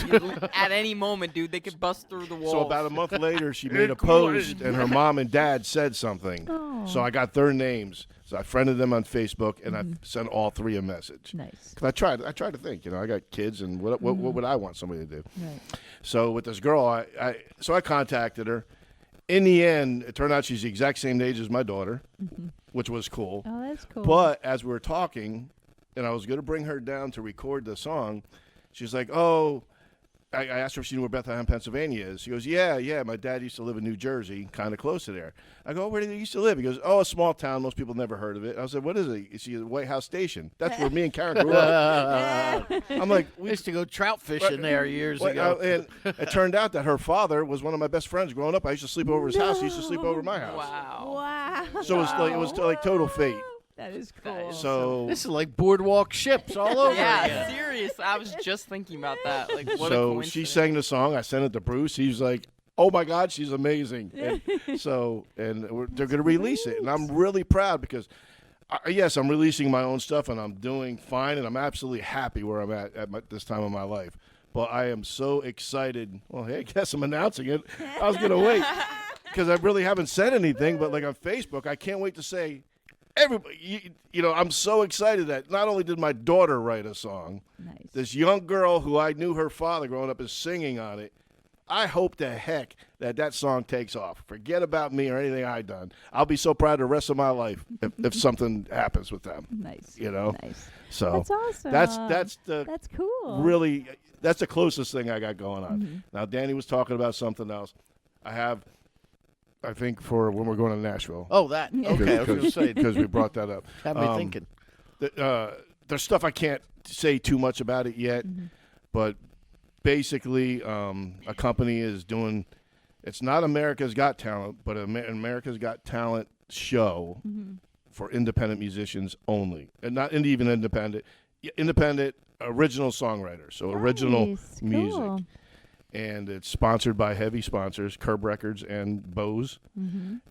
At any moment, dude, they could bust through the wall. So about a month later, she made a post, and her mom and dad said something. Oh. So I got their names. So I friended them on Facebook, and I sent all three a message. Nice. 'Cause I tried to think. I got kids, and what would I want somebody to do? Right. So with this girl, I contacted her. In the end, it turned out she's the exact same age as my daughter, which was cool. Oh, that's cool. But as we were talking, and I was going to bring her down to record the song, she's like, oh, I asked her if she knew where Bethlehem, Pennsylvania is. She goes, yeah, my dad used to live in New Jersey, kind of close to there. I go, where did he used to live? He goes, oh, a small town. Most people never heard of it. I said, what is it? She goes, White House Station. That's where me and Karen grew up. I'm like, We used to go trout fishing there years ago. And it turned out that her father was one of my best friends growing up. I used to sleep over his house. He used to sleep over my house. Wow. Wow. So it was like total fate. That is cool. So This is like boardwalk ships all over Yeah, again. serious. I was just thinking about that. Like, what a so coincidence. she sang the song. I sent it to Bruce. He was like, oh my God, she's amazing. And they're going to release it. And I'm really proud because, yes, I'm releasing my own stuff and I'm doing fine and I'm absolutely happy where I'm at this time of my life. But I am so excited. Well, hey, I guess I'm announcing it. I was going to wait because I really haven't said anything. But like on Facebook, I can't wait to say, everybody, I'm so excited that not only did my daughter write a song, Nice. this young girl who I knew her father growing up is singing on it. I hope to heck that song takes off. Forget about me or anything I've done. I'll be so proud the rest of my life if something happens with them. Nice. Nice. So That's awesome. That's cool. really that's the closest thing I got going on. Mm-hmm. Now Danny was talking about something else. I think for when we're going to Nashville. Oh, that. Okay, I was going to say. Because we brought that up. Had me thinking. There's stuff I can't say too much about it yet, but basically a company is doing, it's not America's Got Talent, but America's Got Talent show for independent musicians only. And not even independent original songwriters, so original Nice. music. Cool. And it's sponsored by heavy sponsors, Curb Records and Bose.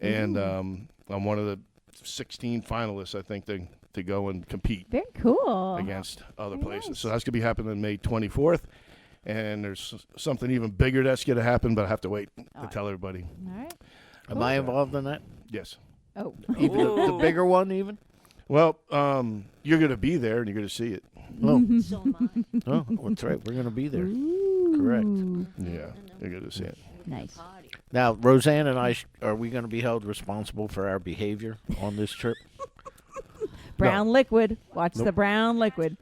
And I'm one of the 16 finalists, I think, to go and compete Very cool. against other Very places. nice. So that's going to be happening May 24th. And there's something even bigger that's going to happen, but I have to wait to tell everybody. All right. Am I involved in that? Yes. Oh. Even the bigger one, even? Well, you're going to be there and you're going to see it. Oh, So am I. oh, that's right. We're going to be there. Correct. Yeah, you're going to see it. Nice. Now, Roseann and I, are we going to be held responsible for our behavior on this trip? Brown liquid. Watch the brown liquid.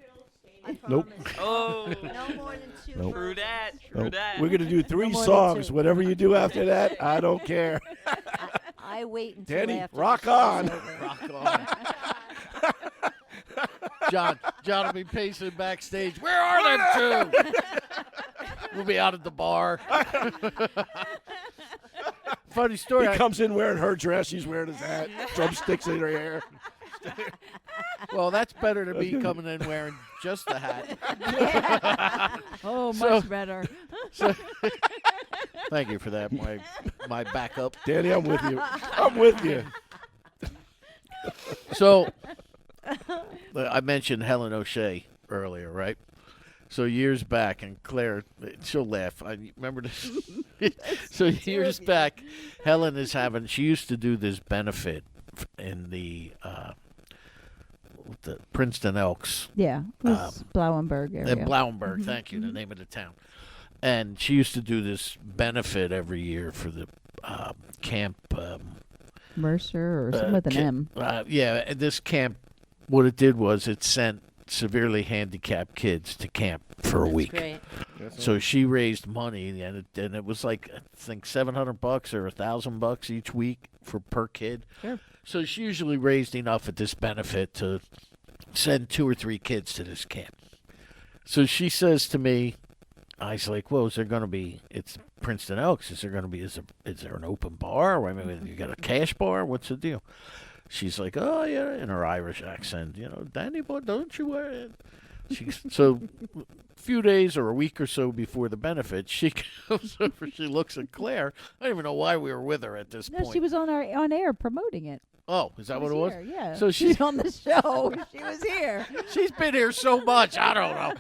Nope. Oh, No more than two. Nope. true that. True Nope. that. We're going to do 3 more than songs. 2. Whatever you do after that, I don't care. I wait until Danny, after rock the show's on. over. Rock on. John will be pacing backstage. Where are them two? We'll be out at the bar. Funny story. He comes in wearing her dress. She's wearing his hat. Drumsticks in her hair. Well, that's better than me coming in wearing just a hat. Oh, So- much better. Thank you for that, my backup. Danny, I'm with you. I'm with you. So, I mentioned Helen O'Shea earlier, right? So years back, and Claire, she'll laugh. I remember this. So years back, Helen is having. She used to do this benefit in the Princeton Elks. Yeah, it was Blauenberg area. In Blauenberg, thank you, the name of the town. And she used to do this benefit every year for the camp. Mercer or something with an M. Yeah, and this camp, what it did was it sent severely handicapped kids to camp for a week. Great. So she raised money, and it was like, I think, $700 or $1,000 each week per kid. Sure. So she usually raised enough at this benefit to send 2 or 3 kids to this camp. So she says to me, I was like, well, is there going to be, it's Princeton Elks, is there going to be, is there an open bar? I mean, you got a cash bar? What's the deal? She's like, oh, yeah, in her Irish accent, Danny boy, don't you worry. So a few days or a week or so before the benefit, she comes over, she looks at Claire. I don't even know why we were with her at this point. No, she was on air promoting it. Oh, is that what it was? Here, yeah. So she's on the show. She was here. She's been here so much, I don't know.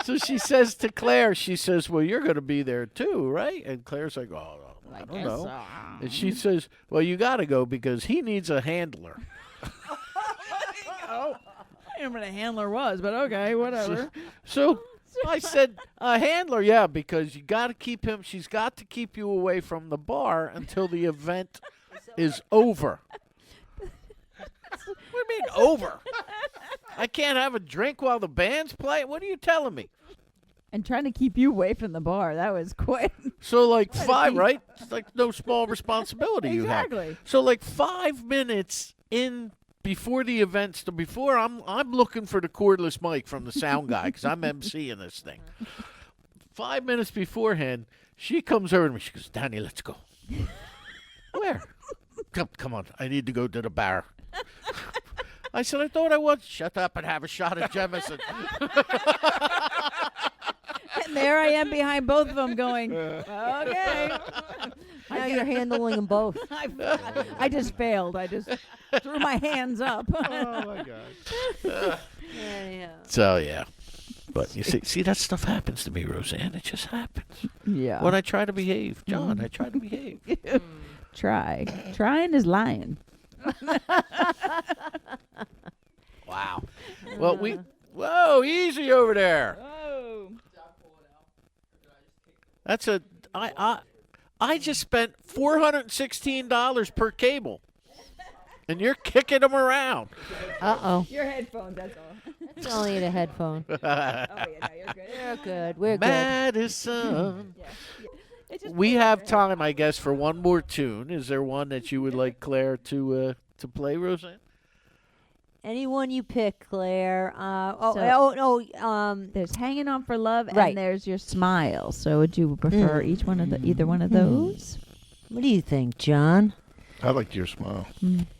So she says to Claire, she says, well, you're going to be there too, right? And Claire's like, oh, I don't know. So. And she says, well, you got to go because he needs a handler. I don't know what a handler was, but okay, whatever. So I said, a handler, yeah, because you got to keep him. She's got to keep you away from the bar until the event is over. What do you mean over? I can't have a drink while the band's playing? What are you telling me? And trying to keep you away from the bar. That was quick. So like 5, right? It's like no small responsibility you have. Exactly. So like 5 minutes in before the event, before I'm looking for the cordless mic from the sound guy because I'm emceeing this thing. 5 minutes beforehand, she comes over to me. She goes, Danny, let's go. Where? Come on. I need to go to the bar. I said, I thought I was. Shut up and have a shot at Jemison. And there I am behind both of them going, okay. Now you're handling them both. I just failed. I just threw my hands up. Oh my God. Yeah. So, yeah. But you see, that stuff happens to me, Roseann. It just happens. Yeah. When I try to behave. John, I try to behave. Trying is lying. Wow. Well, whoa, easy over there. Oh. That's I just spent $416 per cable. And you're kicking them around. Uh-oh. Your headphones, that's all. It's only the headphone. Oh, yeah, no, you're good. You're good. We're good. Madison. We have time, I guess, for one more tune. Is there one that you would like Claire to play, Roseann? Anyone you pick, Claire. There's Hanging On for Love Right. and there's Your Smile. So would you prefer either one of those? What do you think, John? I like your smile.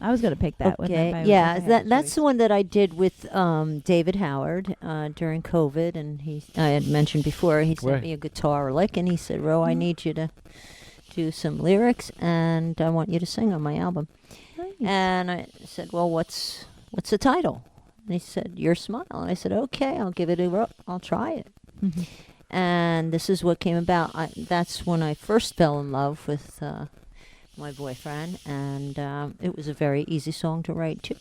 I was going to pick that one. Okay, yeah, that's the one that I did with David Howard during COVID, and I had mentioned before he sent me a guitar lick, and he said, "Ro, I need you to do some lyrics, and I want you to sing on my album." Nice. And I said, "Well, what's the title?" And he said, "Your Smile." And I said, "Okay, I'll give it a go. I'll try it." Mm-hmm. And this is what came about. That's when I first fell in love with my boyfriend, and it was a very easy song to write too.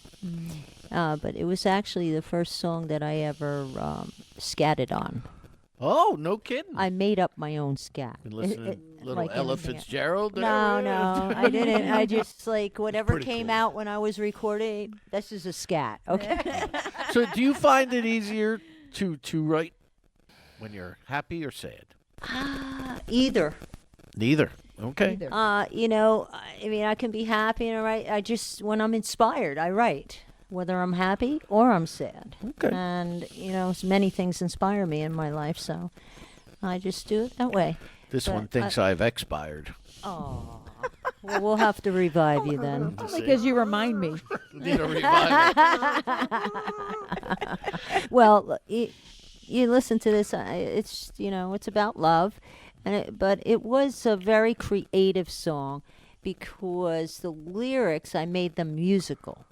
But it was actually the first song that I ever scatted on. Oh, no kidding. I made up my own scat. Been listening to little like Ella anything else. Fitzgerald there? No, I didn't. I just whatever pretty came cool. out when I was recording. This is a scat, okay? So do you find it easier to write when you're happy or sad? Either. Neither. Okay. Either. I mean, I can be happy and I write. I just, when I'm inspired, I write, whether I'm happy or I'm sad. Okay. And, many things inspire me in my life, so I just do it that way. This But one thinks I've expired. Oh. Well, we'll have to revive you then. Only because you remind me. Need a revival. Well, you listen to this. It's it's about love, but it was a very creative song because the lyrics I made them musical.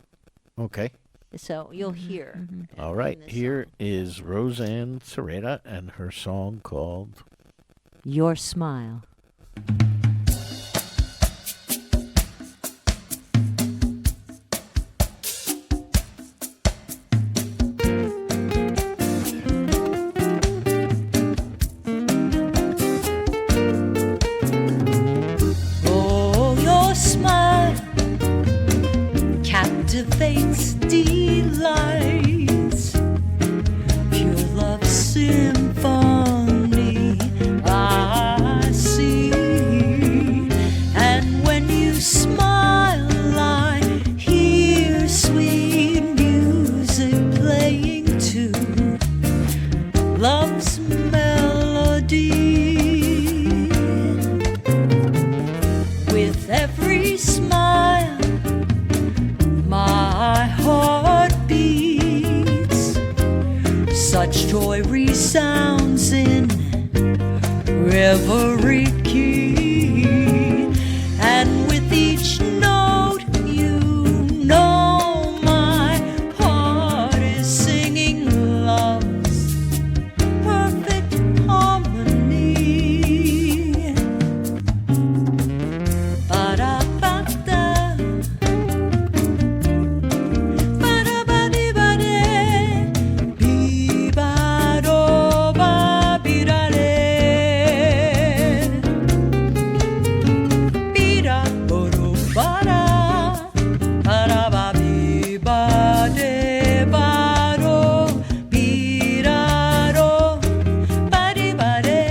Okay. So you'll hear. All right, this here is Roseann Sureda and her song called Your Smile. Oh, your smile captivates, delights, pure love symphony I see. And when you smile, I hear sweet music playing too, love's melody. With every smile, my heart beats. Such joy resounds in every key. And with each note, you know my heart is singing love's perfect harmony. Ba-da-ba-da, ba-da-ba-di-ba-de, bi-ba-do-ba-bi-da-de, bi-da-bo-do-ba-da, ba-da-ba-bi-ba-de-ba-do, bi-da-do-ba-di-ba-de.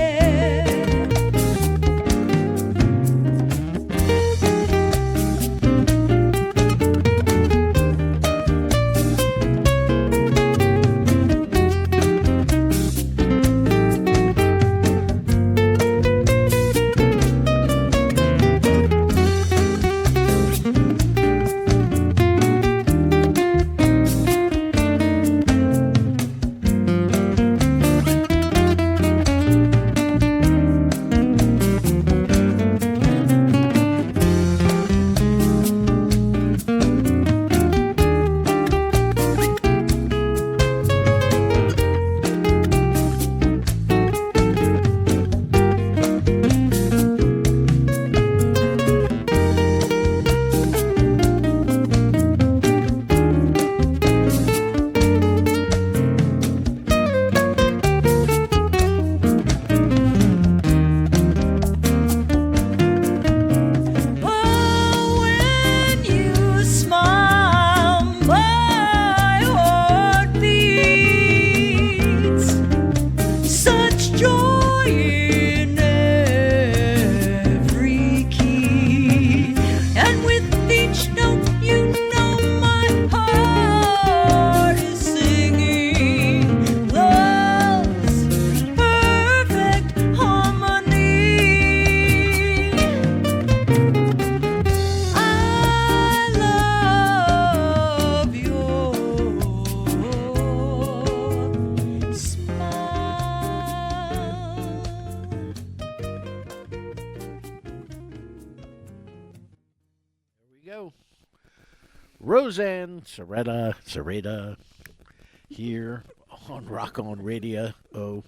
Oh, when you smile, my heart beats. Such joy in every key. And with each note, you know my heart is singing love's perfect harmony. I love your smile. There we go. Roseann Sureda here on Rock On Radio. Oh,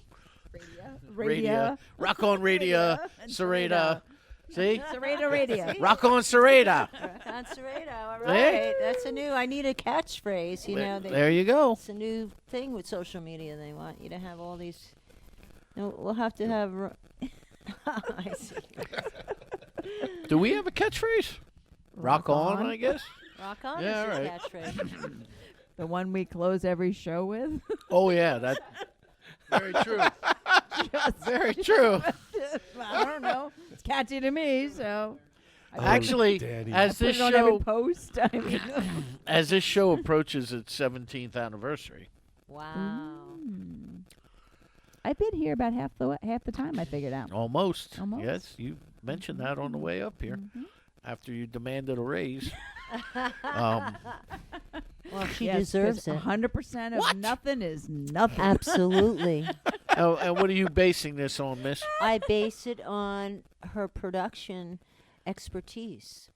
Radio. Rock On Radio. Sureda. See? Serena Radio. Rock On Sureda. Conservato, all See? right. That's a new. I need a catchphrase. You know, There you go. it's a new thing with social media. They want you to have all these. No, we'll have to have. I see. Do we have a catchphrase? Rock on, I guess. Rock on Yeah, is all his right. catchphrase. The one we close every show with. Oh yeah, that. Very true. Very true. I don't know. It's catchy to me, so. Actually, Daddy. as Put this it on every show post. I mean, as this show approaches its 17th anniversary, Wow. I've been here about half the time. I figured out. almost. Almost. Yes, you mentioned that on the way up here. After you demanded a raise. Well, she Yes, deserves it. 100% of nothing is nothing. Absolutely. And what are you basing this on, Miss? I base it on her production expertise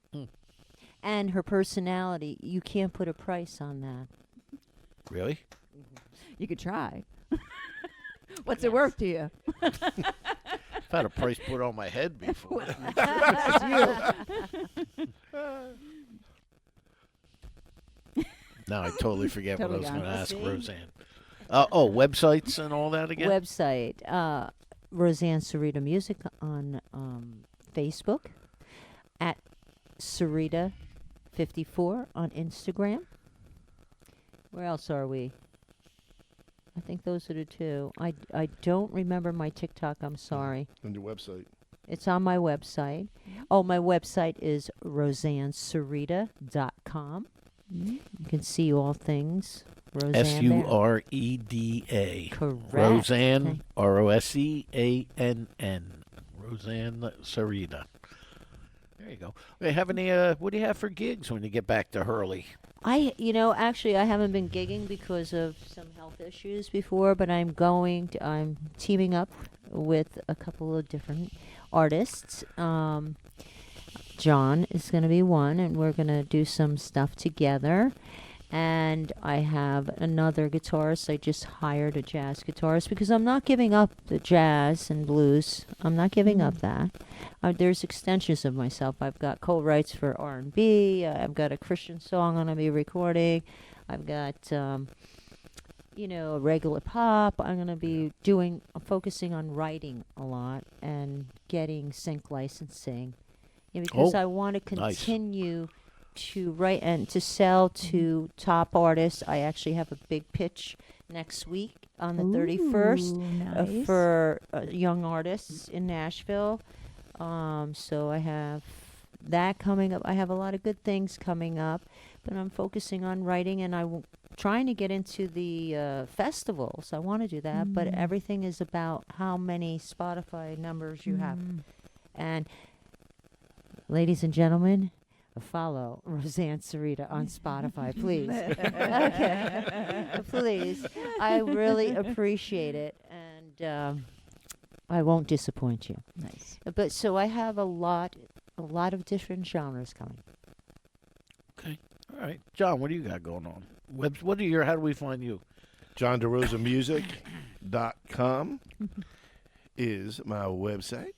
and her personality. You can't put a price on that. Really? You could try. What's it worth to you? I've had a price put on my head before. That's you. Now I totally forget what I Totally was going to gone. ask See? Roseanne. Websites and all that again? Website, Roseann Sureda Music on Facebook, at Sureda54 on Instagram. Where else are we? I think those are the two. I don't remember my TikTok. I'm sorry. On your website. It's on my website. Oh, my website is roseannsureda.com. You can see all things Roseann there. Sureda. Correct. Roseann, Okay. Roseann. Roseann Sureda. There you go. Hey, have any? What do you have for gigs when you get back to Hurley? Actually, I haven't been gigging because of some health issues before, but I'm teaming up with a couple of different artists. John is going to be one, and we're going to do some stuff together. And I have another guitarist. I just hired a jazz guitarist because I'm not giving up the jazz and blues. I'm not giving up that. There's extensions of myself. I've got co-writes for R&B. I've got a Christian song I'm going to be recording. I've got, regular pop. I'm going to be focusing on writing a lot and getting sync licensing. Because I want to nice. continue to write and to sell to top artists. I actually have a big pitch next week on the 31st Nice. for young artists in Nashville. So I have that coming up. I have a lot of good things coming up, but I'm focusing on writing, and trying to get into the festivals. I want to do that, but everything is about how many Spotify numbers you have. And ladies and gentlemen, follow Roseann Sureda on Spotify, please. Okay. Please. I really appreciate it, and I won't disappoint you. Nice. But so I have a lot of different genres coming. Okay. All right. John, what do you got going on? How do we find you? John Derosa Music.com is my website.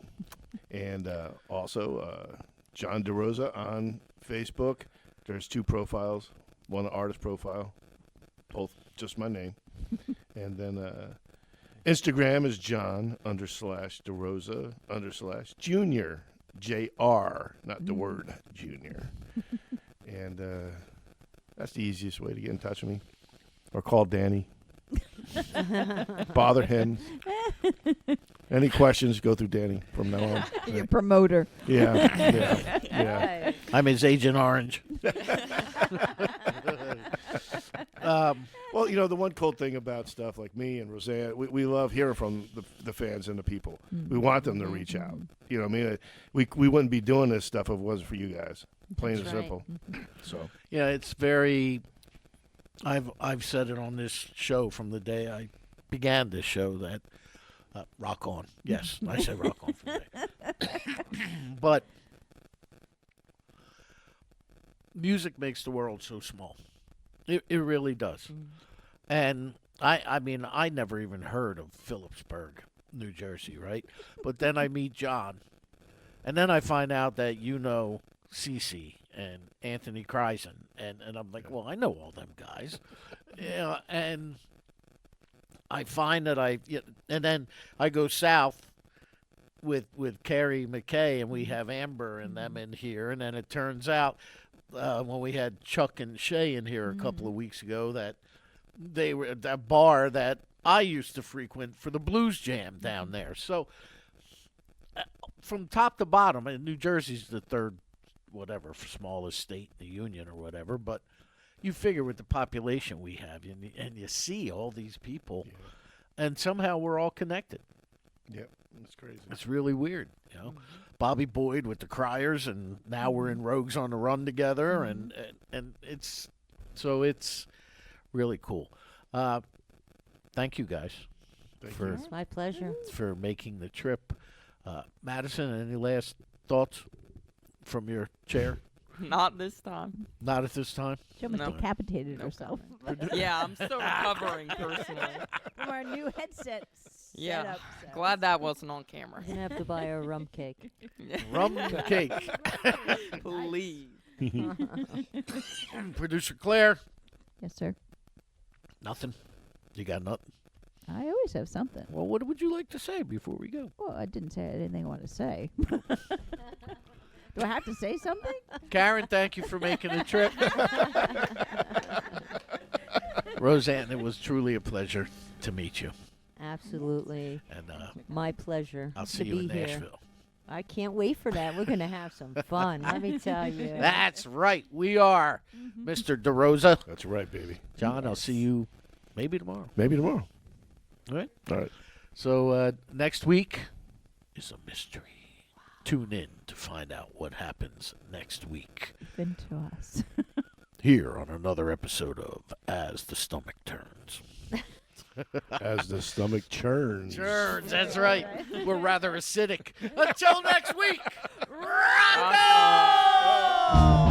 And also John Derosa on Facebook. There's 2 profiles. One artist profile, both just my name. And then Instagram is John_Derosa_Junior. JR, not the word junior. And that's the easiest way to get in touch with me. Or call Danny. Bother him. Any questions, go through Danny from now on. Your promoter. Yeah. I'm his Agent Orange. Well, the one cool thing about stuff like me and Roseann, we love hearing from the fans and the people. We want them to reach out. You know what I mean? We wouldn't be doing this stuff if it wasn't for you guys. Plain and That's right. simple. So Yeah, it's very. I've said it on this show from the day I began this show that rock on. Yes, I said rock on from the day. But music makes the world so small. It really does. And I mean, I never even heard of Phillipsburg, New Jersey, right? But then I meet John, and then I find out that Cece and Anthony Kreisen, and I'm like, well, I know all them guys, and I find that and then I go south with Carrie McKay, and we have Amber and them in here, and then it turns out when we had Chuck and Shay in here a couple of weeks ago that they were at that bar that I used to frequent for the blues jam down there. So from top to bottom, and New Jersey's the third smallest state in the union or whatever, but you figure with the population we have, and you see all these people, and somehow we're all connected. yeah, it's crazy. It's really weird, Bobby Boyd with the Criers, and now we're in Rogues on the Run together, and it's really cool. Thank you guys for It's my pleasure. making the trip. Madison, any last thoughts from your chair? Not this time. Not at this time. She almost No. decapitated No herself Yeah, I'm still recovering personally. from our new headset Yeah. setup. Glad that wasn't on camera. You're gonna have to buy her a rum cake. Rum cake. Please. Producer Claire. Yes, sir. Nothing. You got nothing? I always have something. Well, what would you like to say before we go? Well, I didn't say anything I want to say. Do I have to say something? Karen, thank you for making the trip. Roseann, it was truly a pleasure to meet you. Absolutely. And My pleasure I'll to see you in be here. Nashville. I can't wait for that. We're going to have some fun, let me tell you. That's right. We are. Mr. DeRosa. That's right, baby. John, I'll see you maybe tomorrow. Maybe tomorrow. All right. All right. So next week is a mystery. Tune in to find out what happens next week Been to us. here on another episode of As the Stomach Turns. As the stomach churns. Turns, that's right. We're rather acidic. Until next week, rock Rock on!